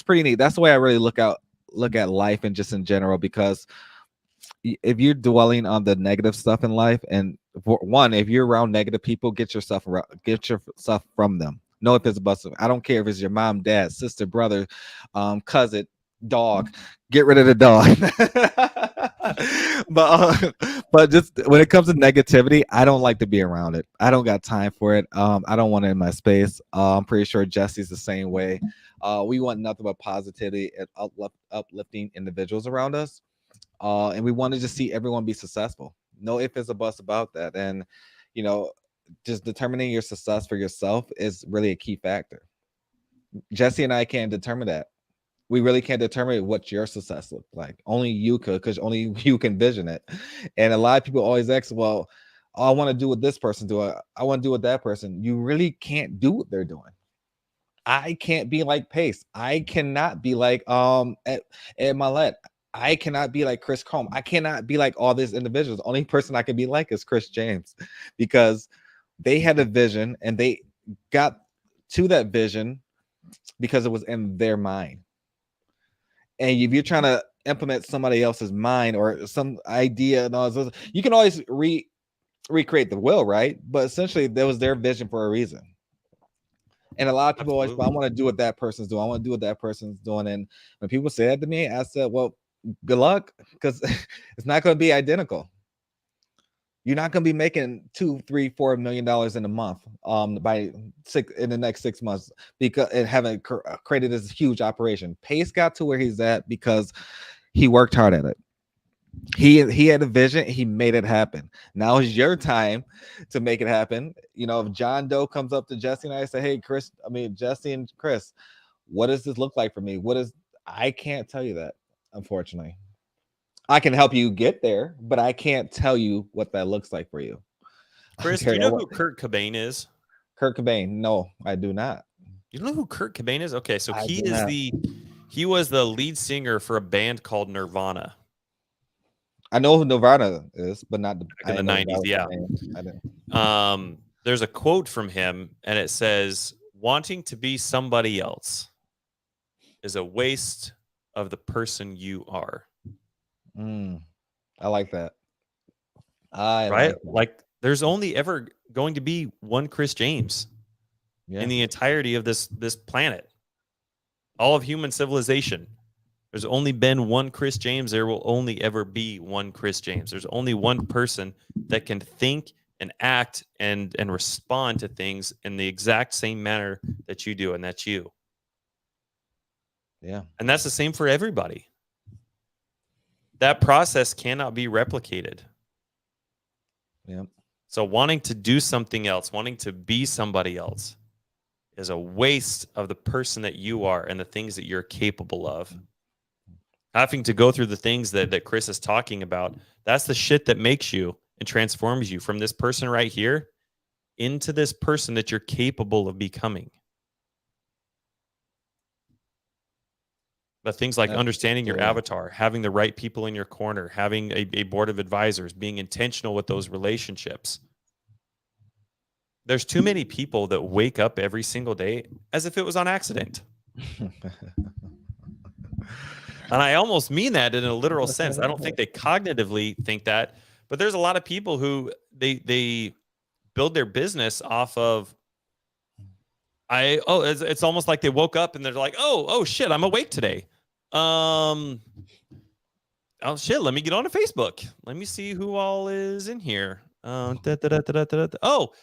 pretty neat. That's the way I really look at life and just in general, because if you're dwelling on the negative stuff in life, and for one, if you're around negative people, get yourself from them. No, if it's a bus, I don't care if it's your mom, dad, sister, brother, cousin, dog. Get rid of the dog. but just when it comes to negativity, I don't like to be around it. I don't got time for it. I don't want it in my space. I'm pretty sure Jesse's the same way. We want nothing but positivity and uplifting individuals around us. And we want to just see everyone be successful. No if it's a bust about that. And, just determining your success for yourself is really a key factor. Jesse and I can't determine that. We really can't determine what your success looks like. Only you could, because only you can vision it. And a lot of people always ask, well, I want to do what this person do. I want to do what that person. You really can't do what they're doing. I can't be like Pace. I cannot be like Ed Milet. I cannot be like Chris Combe. I cannot be like all these individuals. The only person I can be like is Chris James, because they had a vision and they got to that vision because it was in their mind. And if you're trying to implement somebody else's mind or some idea, and all this, you can always recreate the will, right? But essentially, that was their vision for a reason. And a lot of people always, well, I want to do what that person's doing. I want to do what that person's doing. And when people say that to me, I said, well, good luck, because it's not going to be identical. You're not going to be making $2, $3, $4 million in a month in the next 6 months, because it haven't created this huge operation. Pace got to where he's at because he worked hard at it. He had a vision. He made it happen. Now is your time to make it happen. If John Doe comes up to Jesse and I say, hey, Jesse and Chris, what does this look like for me? I can't tell you that, unfortunately. I can help you get there, but I can't tell you what that looks like for you. Chris, do you know who Kurt Cobain is? Kurt Cobain? No, I do not. You know who Kurt Cobain is? Okay, so he was the lead singer for a band called Nirvana. I know who Nirvana is, but not in the 90s. Yeah. I didn't. There's a quote from him, and it says, "Wanting to be somebody else is a waste of the person you are." I like that. Like there's only ever going to be one Chris James in the entirety of this planet. All of human civilization. There's only been one Chris James. There will only ever be one Chris James. There's only one person that can think and act and respond to things in the exact same manner that you do, and that's you. Yeah. And that's the same for everybody. That process cannot be replicated. Yeah. So wanting to do something else, wanting to be somebody else is a waste of the person that you are and the things that you're capable of. Having to go through the things that Chris is talking about, that's the shit that makes you and transforms you from this person right here into this person that you're capable of becoming. But things like understanding your avatar, having the right people in your corner, having a board of advisors, being intentional with those relationships. There's too many people that wake up every single day as if it was on accident. And I almost mean that in a literal sense. I don't think they cognitively think that, but there's a lot of people who they build their business off of it's almost like they woke up and they're like, oh shit, I'm awake today. Oh shit, let me get on to Facebook. Let me see who all is in here. Oh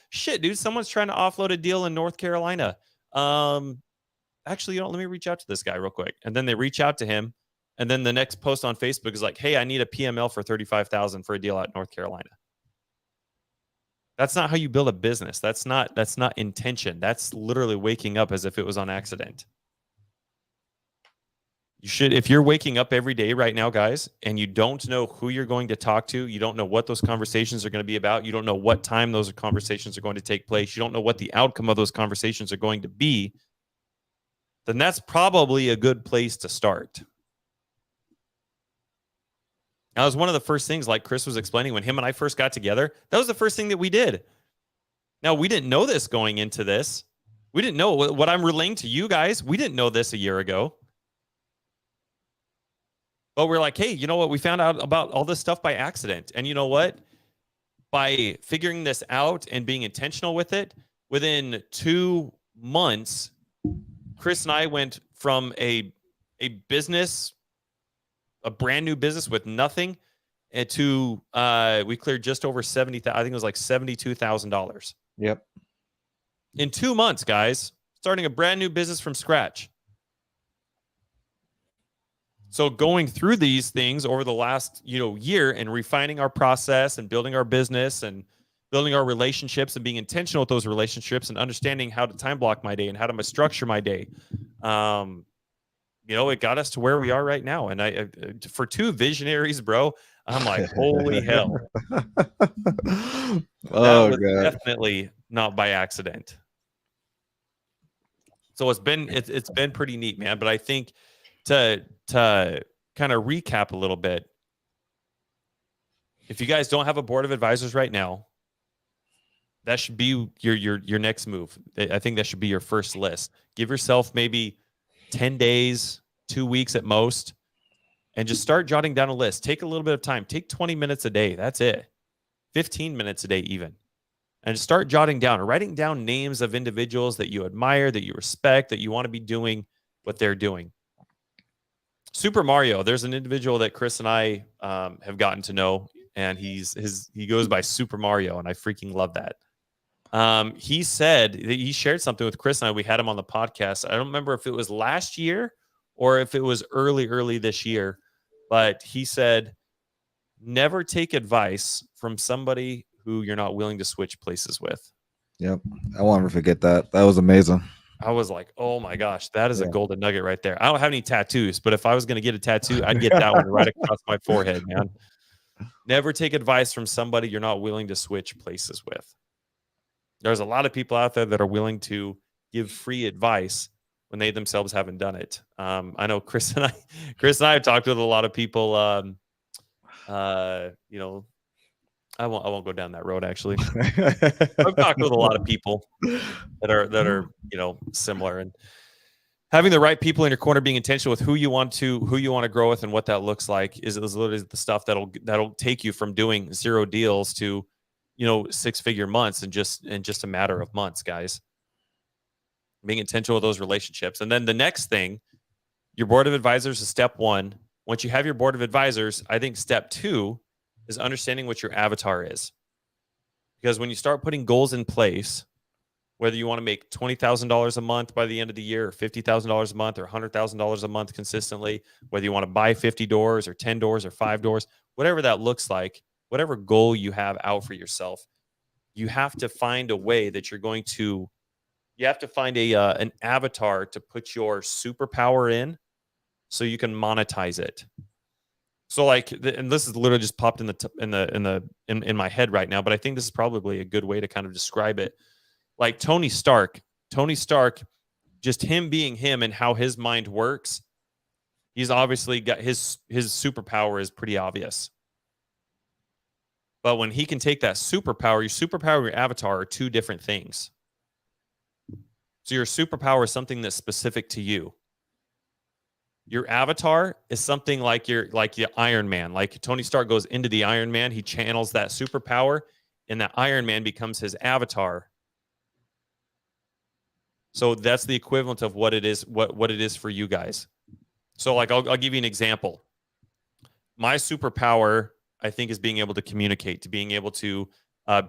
shit, dude, someone's trying to offload a deal in North Carolina. Actually, let me reach out to this guy real quick. And then they reach out to him. And then the next post on Facebook is like, hey, I need a PML for $35,000 for a deal out in North Carolina. That's not how you build a business. That's not intention. That's literally waking up as if it was on accident. You should, if you're waking up every day right now, guys, and you don't know who you're going to talk to, you don't know what those conversations are going to be about, you don't know what time those conversations are going to take place, you don't know what the outcome of those conversations are going to be, then that's probably a good place to start. That was one of the first things, like Chris was explaining, when him and I first got together. That was the first thing that we did. Now, we didn't know this going into this. We didn't know what I'm relaying to you guys. We didn't know this a year ago. But we're like, hey, you know what? We found out about all this stuff by accident. And you know what? By figuring this out and being intentional with it, within 2 months, Chris and I went from a business, a brand new business with nothing, to we cleared just over 70,000. I think it was like $72,000. Yep. In 2 months, guys, starting a brand new business from scratch. So going through these things over the last, year and refining our process and building our business and building our relationships and being intentional with those relationships and understanding how to time block my day and how to structure my day. It got us to where we are right now. And I for two visionaries, bro, I'm like, holy hell. That was definitely not by accident. So it's been pretty neat, man. But I think to kind of recap a little bit, if you guys don't have a board of advisors right now, that should be your next move. I think that should be your first list. Give yourself maybe 10 days, 2 weeks at most, and just start jotting down a list. Take a little bit of time. Take 20 minutes a day. That's it. 15 minutes a day even. And start jotting down or writing down names of individuals that you admire, that you respect, that you want to be doing what they're doing. SuperMario, there's an individual that Chris and I have gotten to know, and he goes by SuperMario, and I freaking love that. He said that he shared something with Chris and I. We had him on the podcast. I don't remember if it was last year or if it was early this year, but he said, never take advice from somebody who you're not willing to switch places with. Yep. I won't ever forget that. That was amazing. I was like, oh my gosh, that is a golden nugget right there. I don't have any tattoos, but if I was going to get a tattoo, I'd get that one right across my forehead, man. Never take advice from somebody you're not willing to switch places with. There's a lot of people out there that are willing to give free advice when they themselves haven't done it. I know Chris and I have talked with a lot of people. I won't go down that road. Actually, I've talked with a lot of people that are similar, and having the right people in your corner, being intentional with who you want to grow with, and what that looks like is literally the stuff that'll take you from doing 0 deals to 6-figure months in just a matter of months, guys. Being intentional with those relationships, and then the next thing, your board of advisors is step 1. Once you have your board of advisors, I think step 2 is understanding what your avatar is. Because when you start putting goals in place, whether you want to make $20,000 a month by the end of the year, or $50,000 a month, or $100,000 a month consistently, whether you want to buy 50 doors or 10 doors or 5 doors, whatever that looks like, whatever goal you have out for yourself, you have to find a way that you have to find an avatar to put your superpower in so you can monetize it. So and this is literally just popped in my head right now, but I think this is probably a good way to kind of describe it. Like Tony Stark, just him being him and how his mind works, he's obviously got his superpower is pretty obvious. But when he can take that superpower, and your avatar are 2 different things. So your superpower is something that's specific to you. Your avatar is something like the Iron Man. Like Tony Stark goes into the Iron Man, he channels that superpower, and that Iron Man becomes his avatar. So that's the equivalent of what it is, what it is for you guys. So I'll give you an example. My superpower, I think, is being able to communicate, to being able to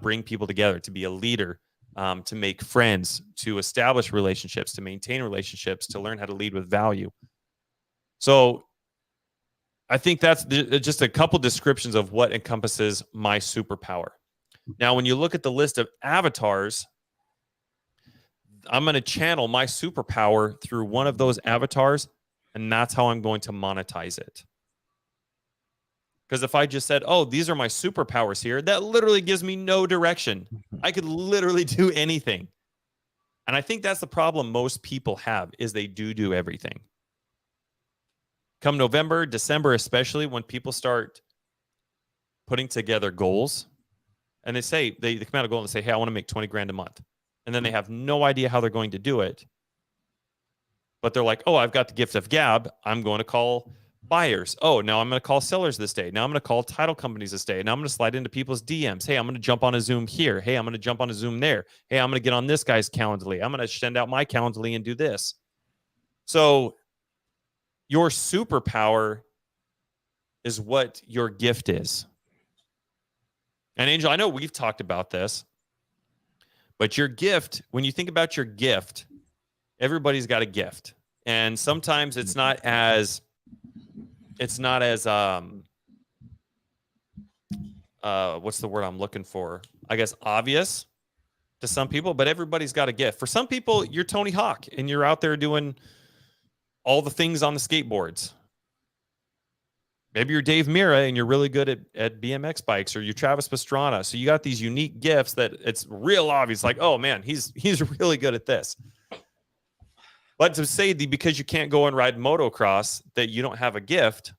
bring people together, to be a leader, to make friends, to establish relationships, to maintain relationships, to learn how to lead with value. So I think that's just a couple descriptions of what encompasses my superpower. Now, when you look at the list of avatars, I'm going to channel my superpower through one of those avatars, and that's how I'm going to monetize it. Because if I just said, oh, these are my superpowers here, that literally gives me no direction. I could literally do anything. And I think that's the problem most people have, is they do everything. Come November, December, especially when people start putting together goals, and they say they come out a goal and say, hey, I want to make 20 grand a month. And then they have no idea how they're going to do it. But they're like, oh, I've got the gift of gab. I'm going to call buyers. Oh, now I'm going to call sellers this day. Now I'm going to call title companies this day. Now I'm going to slide into people's DMs. Hey, I'm going to jump on a Zoom here. Hey, I'm going to jump on a Zoom there. Hey, I'm going to get on this guy's Calendly. I'm going to send out my Calendly and do this. So your superpower is what your gift is. And Angel, I know we've talked about this, but your gift, when you think about your gift, everybody's got a gift. And sometimes it's not as what's the word I'm looking for? I guess obvious to some people, but everybody's got a gift. For some people, you're Tony Hawk and you're out there doing all the things on the skateboards. Maybe you're Dave Mira and you're really good at BMX bikes, or you're Travis Pastrana. So you got these unique gifts that it's real obvious, like, oh man, he's really good at this. But to say because you can't go and ride motocross that you don't have a gift,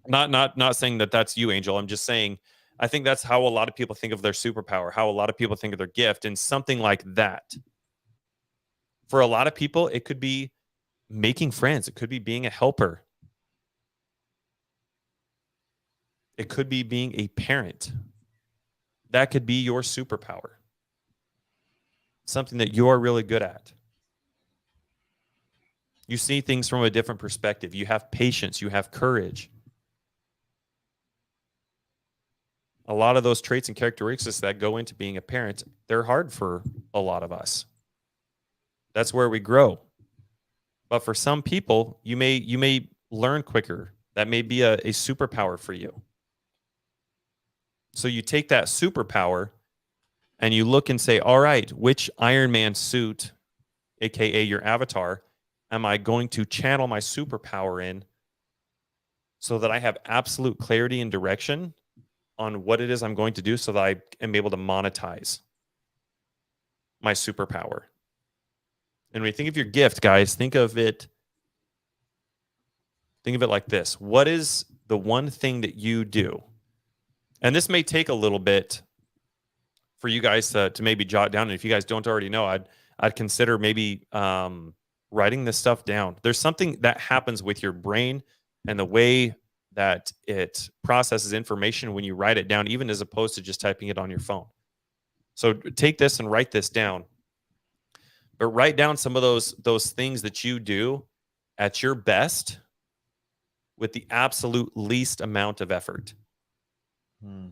not saying that that's you, Angel. I'm just saying I think that's how a lot of people think of their superpower, how a lot of people think of their gift, and something like that. For a lot of people, it could be making friends. It could be being a helper. It could be being a parent. That could be your superpower. Something that you are really good at. You see things from a different perspective. You have patience. You have courage. A lot of those traits and characteristics that go into being a parent, they're hard for a lot of us. That's where we grow. But for some people, you may learn quicker. That may be a superpower for you. So you take that superpower and you look and say, all right, which Iron Man suit, aka your avatar, am I going to channel my superpower in so that I have absolute clarity and direction on what it is I'm going to do so that I am able to monetize my superpower? And when you think of your gift, guys, think of it like this. What is the one thing that you do? And this may take a little bit for you guys to maybe jot down. And if you guys don't already know, I'd consider maybe writing this stuff down. There's something that happens with your brain and the way that it processes information when you write it down, even as opposed to just typing it on your phone. So take this and write this down. But write down some of those things that you do at your best with the absolute least amount of effort.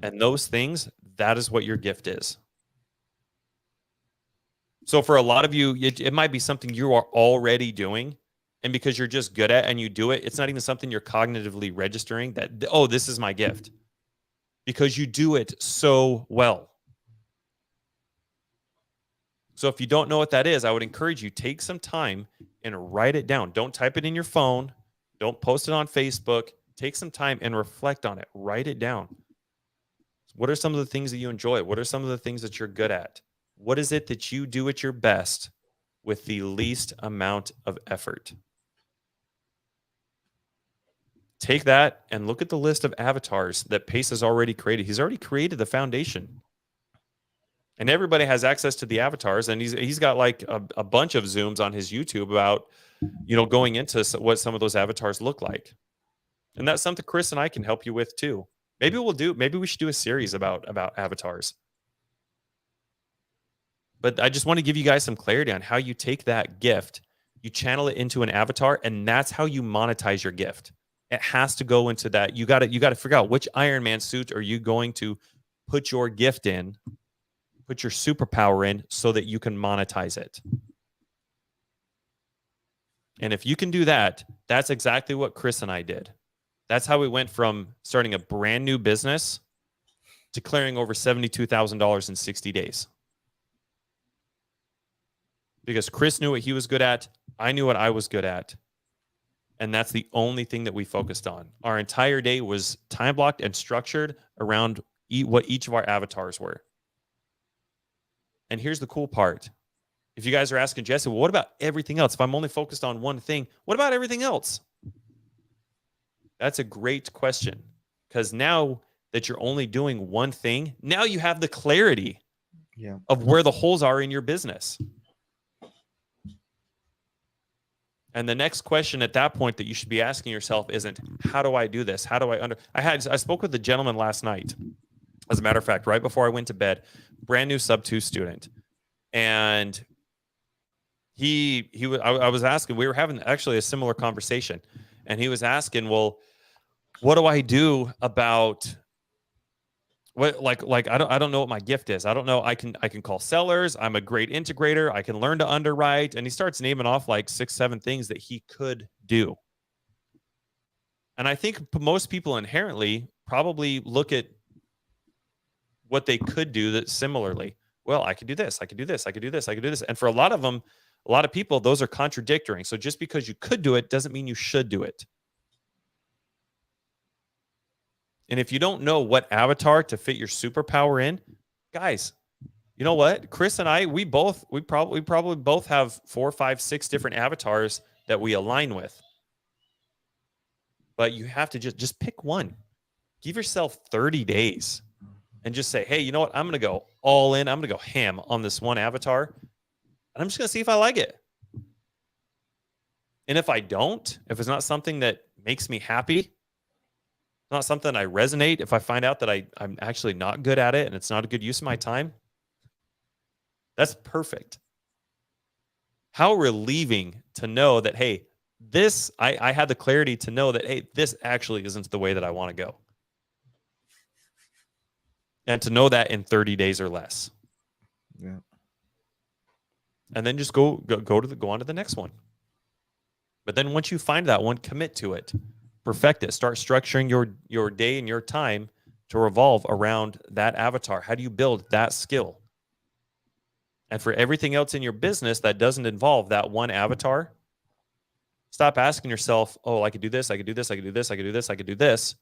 And those things, that is what your gift is. So for a lot of you, it might be something you are already doing. And because you're just good at it and you do it, it's not even something you're cognitively registering that, oh, this is my gift. Because you do it so well. So if you don't know what that is, I would encourage you, take some time and write it down. Don't type it in your phone. Don't post it on Facebook. Take some time and reflect on it. Write it down. What are some of the things that you enjoy? What are some of the things that you're good at? What is it that you do at your best with the least amount of effort? Take that and look at the list of avatars that Pace has already created. He's already created the foundation. And everybody has access to the avatars. And he's got like a bunch of Zooms on his YouTube about, going into what some of those avatars look like. And that's something Chris and I can help you with too. Maybe we should do a series about avatars. But I just want to give you guys some clarity on how you take that gift, you channel it into an avatar, and that's how you monetize your gift. It has to go into that. You got to figure out which Iron Man suit are you going to put your gift in, put your superpower in, so that you can monetize it. And if you can do that, that's exactly what Chris and I did. That's how we went from starting a brand new business to clearing over $72,000 in 60 days. Because Chris knew what he was good at. I knew what I was good at. And that's the only thing that we focused on. Our entire day was time blocked and structured around what each of our avatars were. And here's the cool part. If you guys are asking Jesse, well, what about everything else? If I'm only focused on one thing, what about everything else? That's a great question, because now that you're only doing one thing, now you have the clarity Yeah. of where the holes are in your business. And the next question at that point that you should be asking yourself isn't, how do I do this? How do I spoke with a gentleman last night, as a matter of fact, right before I went to bed, brand new sub 2 student. And I was asking, we were having actually a similar conversation, and he was asking, well, what do I do about what, like I don't know what my gift is. I don't know. I can call sellers. I'm a great integrator. I can learn to underwrite. And he starts naming off like 6, 7 things that he could do. And I think most people inherently probably look at what they could do that similarly. Well, I could do this. I could do this. I could do this. I could do this. And for a lot of people, those are contradictory. So just because you could do it doesn't mean you should do it. And if you don't know what avatar to fit your superpower in, guys, you know what? Chris and I, we probably both have 4, 5, 6 different avatars that we align with. But you have to just pick one. Give yourself 30 days and just say, hey, you know what? I'm going to go all in. I'm going to go ham on this one avatar. And I'm just going to see if I like it. And if I don't, if it's not something that makes me happy, not something I resonate, if I find out that I'm actually not good at it and it's not a good use of my time, that's perfect. How relieving to know that, hey, this, I had the clarity to know that, hey, this actually isn't the way that I want to go. And to know that in 30 days or less. Yeah. And then just go on to the next one. But then once you find that one, commit to it. Perfect it. Start structuring your day and your time to revolve around that avatar. How do you build that skill? And for everything else in your business that doesn't involve that one avatar, stop asking yourself, oh, I could do this, I could do this, I could do this, I could do this, I could do this.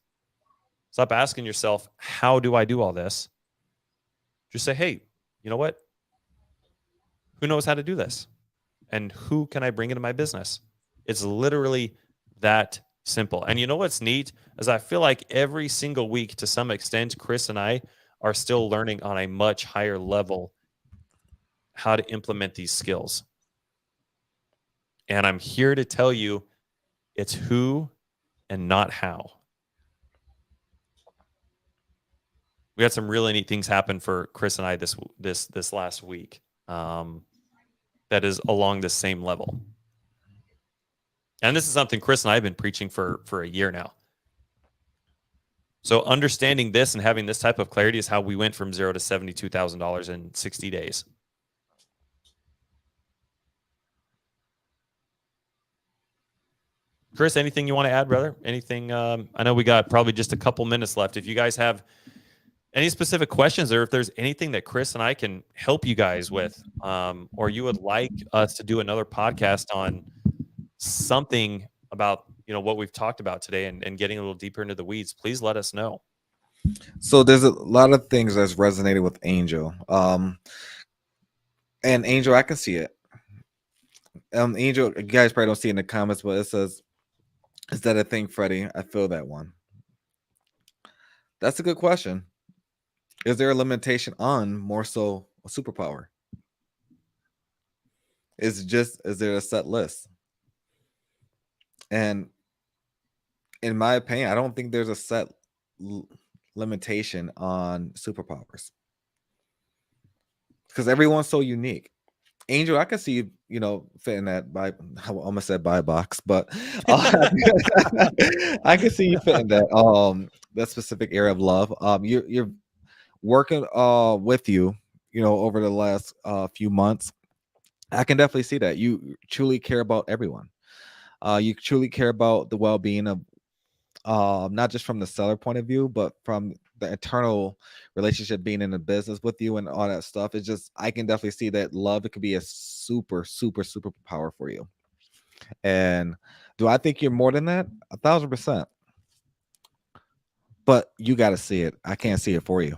Stop asking yourself, how do I do all this? Just say, hey, you know what? Who knows how to do this? And who can I bring into my business? It's literally that simple. And you know what's neat is I feel like every single week, to some extent, Chris and I are still learning on a much higher level how to implement these skills. And I'm here to tell you it's who and not how. We had some really neat things happen for Chris and I this last week that is along the same level. And this is something Chris and I have been preaching for a year now. So understanding this and having this type of clarity is how we went from $0 to $72,000 in 60 days. Chris, anything you want to add, brother? Anything? I know we got probably just a couple minutes left. If you guys have any specific questions, or if there's anything that Chris and I can help you guys with, or you would like us to do another podcast on something about, what we've talked about today and getting a little deeper into the weeds, please let us know. So there's a lot of things that's resonated with Angel. And Angel, I can see it. Angel, you guys probably don't see it in the comments, but it says, is that a thing, Freddie? I feel that one. That's a good question. Is there a limitation on more so a superpower? Is there a set list? And in my opinion, I don't think there's a set limitation on superpowers because everyone's so unique. Angel, I can see you, fitting that I almost said buy box, but I can see you fitting that specific area of love. You're working with you, over the last few months. I can definitely see that you truly care about everyone. You truly care about the well-being of not just from the seller point of view, but from the internal relationship being in the business with you and all that stuff. It's just, I can definitely see that love, it could be a super, super, super power for you. And do I think you're more than that? 1,000%. But you got to see it. I can't see it for you.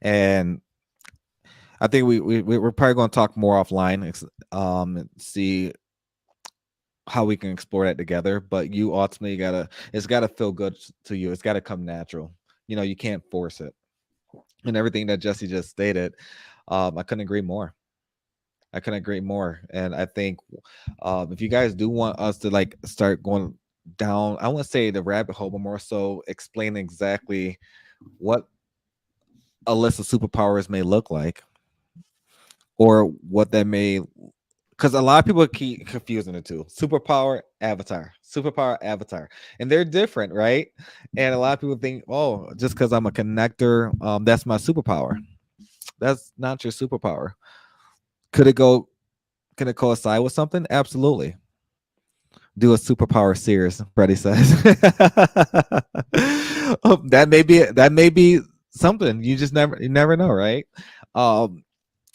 And I think we're probably going to talk more offline, see how we can explore that together. But you ultimately it's gotta feel good to you. It's gotta come natural. You can't force it. And everything that Jesse just stated, I couldn't agree more. I couldn't agree more. And I think if you guys do want us to like start going down, I wouldn't say the rabbit hole, but more so explain exactly what a list of superpowers may look like, or what that may, because a lot of people keep confusing the two: superpower, avatar, and they're different, right? And a lot of people think, oh, just because I'm a connector, that's my superpower. That's not your superpower. Could it go? Can it coincide with something? Absolutely. Do a superpower series, Freddie says. Oh, that may be something. You never know, right?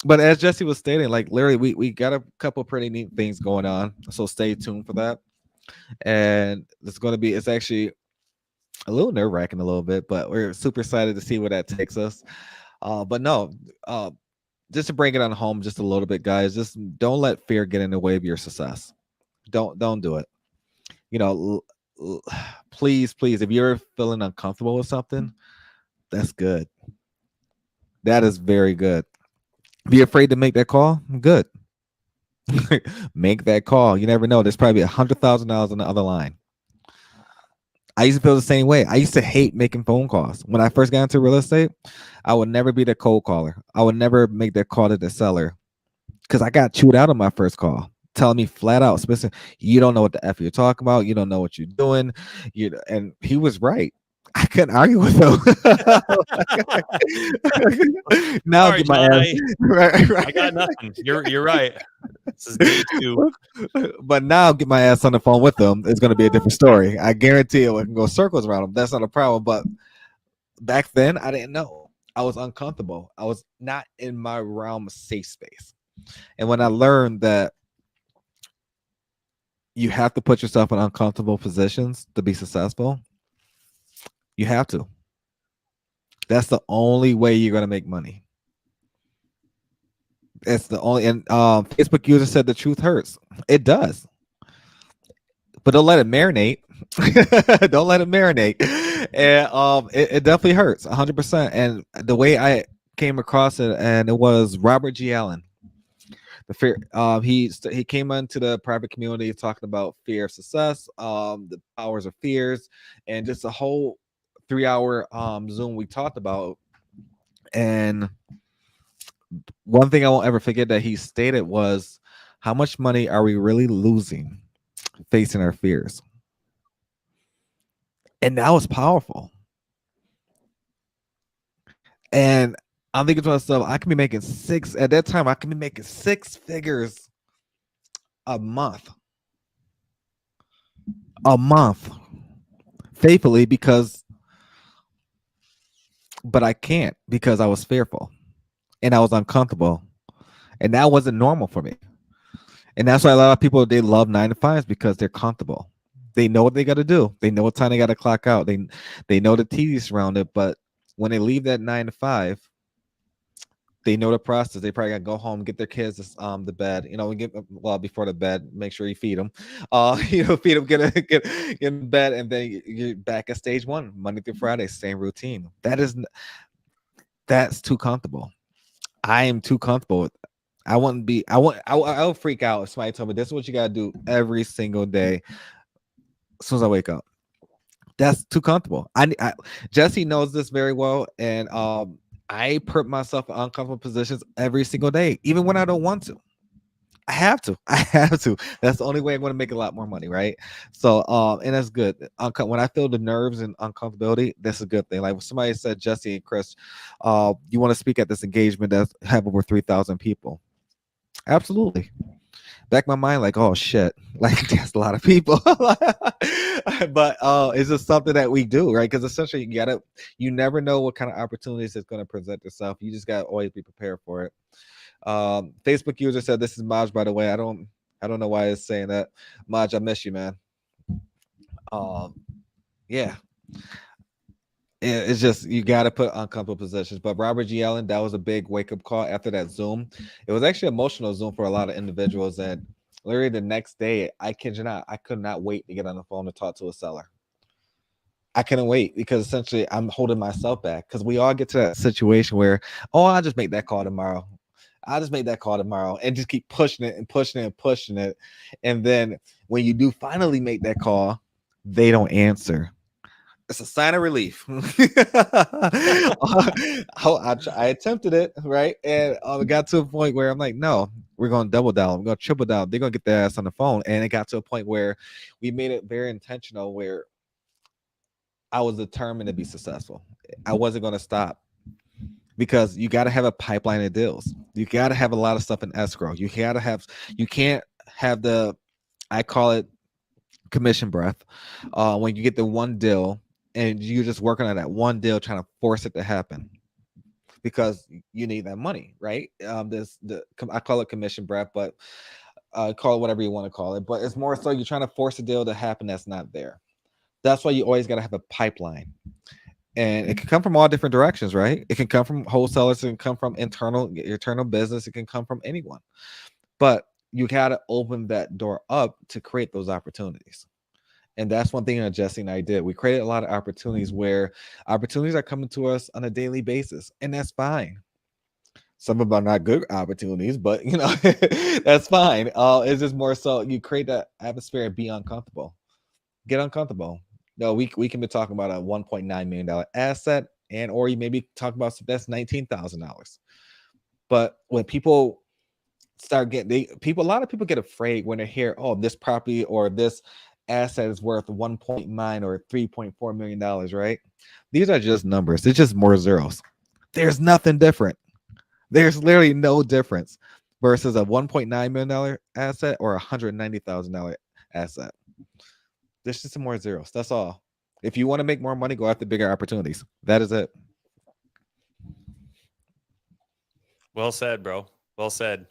But as Jesse was stating, like literally, we got a couple pretty neat things going on. So stay tuned for that. And it's actually a little nerve-wracking a little bit, but we're super excited to see where that takes us. But no, just to bring it on home just a little bit, guys, just don't let fear get in the way of your success. Don't do it. Please, if you're feeling uncomfortable with something, that's good. That is very good. Be afraid to make that call. Good. Make that call. You never know. There's probably $100,000 on the other line. I used to feel the same way. I used to hate making phone calls. When I first got into real estate, I would never be the cold caller. I would never make that call to the seller because I got chewed out on my first call, telling me flat out, Spencer, you don't know what the F you're talking about. You don't know what you're doing. And he was right. I couldn't argue with him. Now Sorry, get my John, ass. Right. I got nothing. You're right. This is day 2. But now get my ass on the phone with them. It's going to be a different story. I guarantee you, I can go circles around them. That's not a problem. But back then, I didn't know. I was uncomfortable. I was not in my realm of safe space. And when I learned that you have to put yourself in uncomfortable positions to be successful, you have to. That's the only way you're going to make money. It's the only, and Facebook user said the truth hurts. It does, but don't let it marinate. Don't let it marinate. And it definitely hurts 100%. And the way I came across it, and it was Robert G. Allen. The fear. He came into the private community talking about fear of success, the powers of fears, and just a whole 3-hour Zoom we talked about. And one thing I won't ever forget that he stated was, how much money are we really losing facing our fears? And that was powerful. And I'm thinking to myself, I can be making at that time, I can be making 6 figures a month. Faithfully, but I can't, because I was fearful and I was uncomfortable. And that wasn't normal for me. And that's why a lot of people, they love 9 to 5s, because they're comfortable. They know what they got to do. They know what time they got to clock out. They know the tedious around it. But when they leave that 9 to 5, they know the process. They probably got to go home, get their kids the bed. Before the bed, make sure you feed them. Feed them, get in bed, and then you're back at stage 1, Monday through Friday, same routine. That's too comfortable. I am too comfortable with. I would freak out if somebody told me this is what you gotta do every single day as soon as I wake up. That's too comfortable. Jesse knows this very well, and I put myself in uncomfortable positions every single day, even when I don't want to. I have to. That's the only way I'm going to make a lot more money, right? So, and that's good. When I feel the nerves and uncomfortability, that's a good thing. Like when somebody said, Jesse and Chris, you want to speak at this engagement that have over 3,000 people? Absolutely. Back my mind, like, oh shit, like that's a lot of people. But it's just something that we do, right? Because essentially, you never know what kind of opportunities it's going to present itself. You just got to always be prepared for it. Facebook user said, this is Maj, by the way. I don't know why it's saying that. Maj, I miss you, man. Yeah. It's just, you got to put uncomfortable positions. But Robert G. Allen, that was a big wake-up call after that Zoom. It was actually an emotional Zoom for a lot of individuals, and Literally the next day, I kid you not, I could not wait to get on the phone to talk to a seller. I couldn't wait because essentially I'm holding myself back because we all get to that situation where, oh, I'll just make that call tomorrow. And just keep pushing it and pushing it and pushing it. And then when you do finally make that call, they don't answer. It's a sign of relief. I attempted it, right? And it got to a point where I'm like, no, we're going to double down. We're going to triple down. They're going to get their ass on the phone. And it got to a point where we made it very intentional where I was determined to be successful. I wasn't going to stop because you got to have a pipeline of deals. You got to have a lot of stuff in escrow. You can't have the, I call it commission breath. When you get the one deal and you're just working on that one deal, trying to force it to happen because you need that money, right? I call it commission breath, but call it whatever you want to call it. But it's more so you're trying to force a deal to happen that's not there. That's why you always got to have a pipeline. And it can come from all different directions, right? It can come from wholesalers, it can come from internal business, it can come from anyone. But you got to open that door up to create those opportunities. And that's one thing that Jesse and I did. We created a lot of opportunities where opportunities are coming to us on a daily basis, and that's fine. Some of them are not good opportunities, but that's fine. It's just more so you create that atmosphere and be uncomfortable. Get uncomfortable. No, we can be talking about a $1.9 million asset, and or you maybe talk about that's $19,000. But when people start getting, a lot of people get afraid when they hear, oh, this property or this asset is worth 1.9 or $3.4 million, right? These are just numbers. It's just more zeros. There's nothing different. There's literally no difference versus a $1.9 million asset or a $190,000 asset. There's just some more zeros. That's all. If you want to make more money, go after bigger opportunities. That is it. Well said, bro. Well said.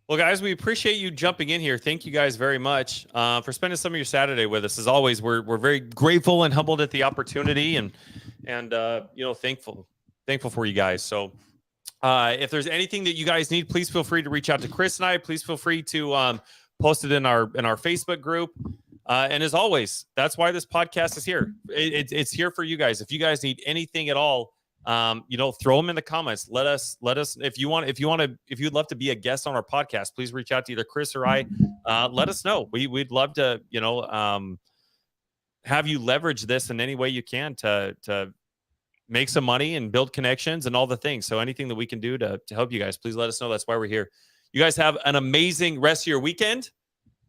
Well, guys, we appreciate you jumping in here. Thank you guys very much for spending some of your Saturday with us. As always, we're very grateful and humbled at the opportunity and thankful for you guys. So if there's anything that you guys need, please feel free to reach out to Chris and I. Please feel free to post it in our Facebook group. And as always, that's why this podcast is here. It's here for you guys. If you guys need anything at all, throw them in the comments. Let us if you'd love to be a guest on our podcast, please reach out to either Chris or I. Let us know. We'd love to, have you leverage this in any way you can to make some money and build connections and all the things. So anything that we can do to help you guys, please let us know. That's why we're here. You guys have an amazing rest of your weekend,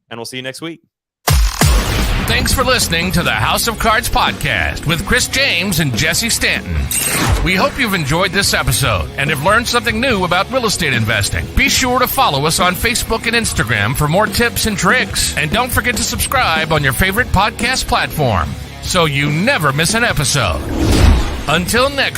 and we'll see you next week. Thanks for listening to the House of Cards podcast with Chris James and Jesse Stanton. We hope you've enjoyed this episode and have learned something new about real estate investing. Be sure to follow us on Facebook and Instagram for more tips and tricks. And don't forget to subscribe on your favorite podcast platform so you never miss an episode. Until next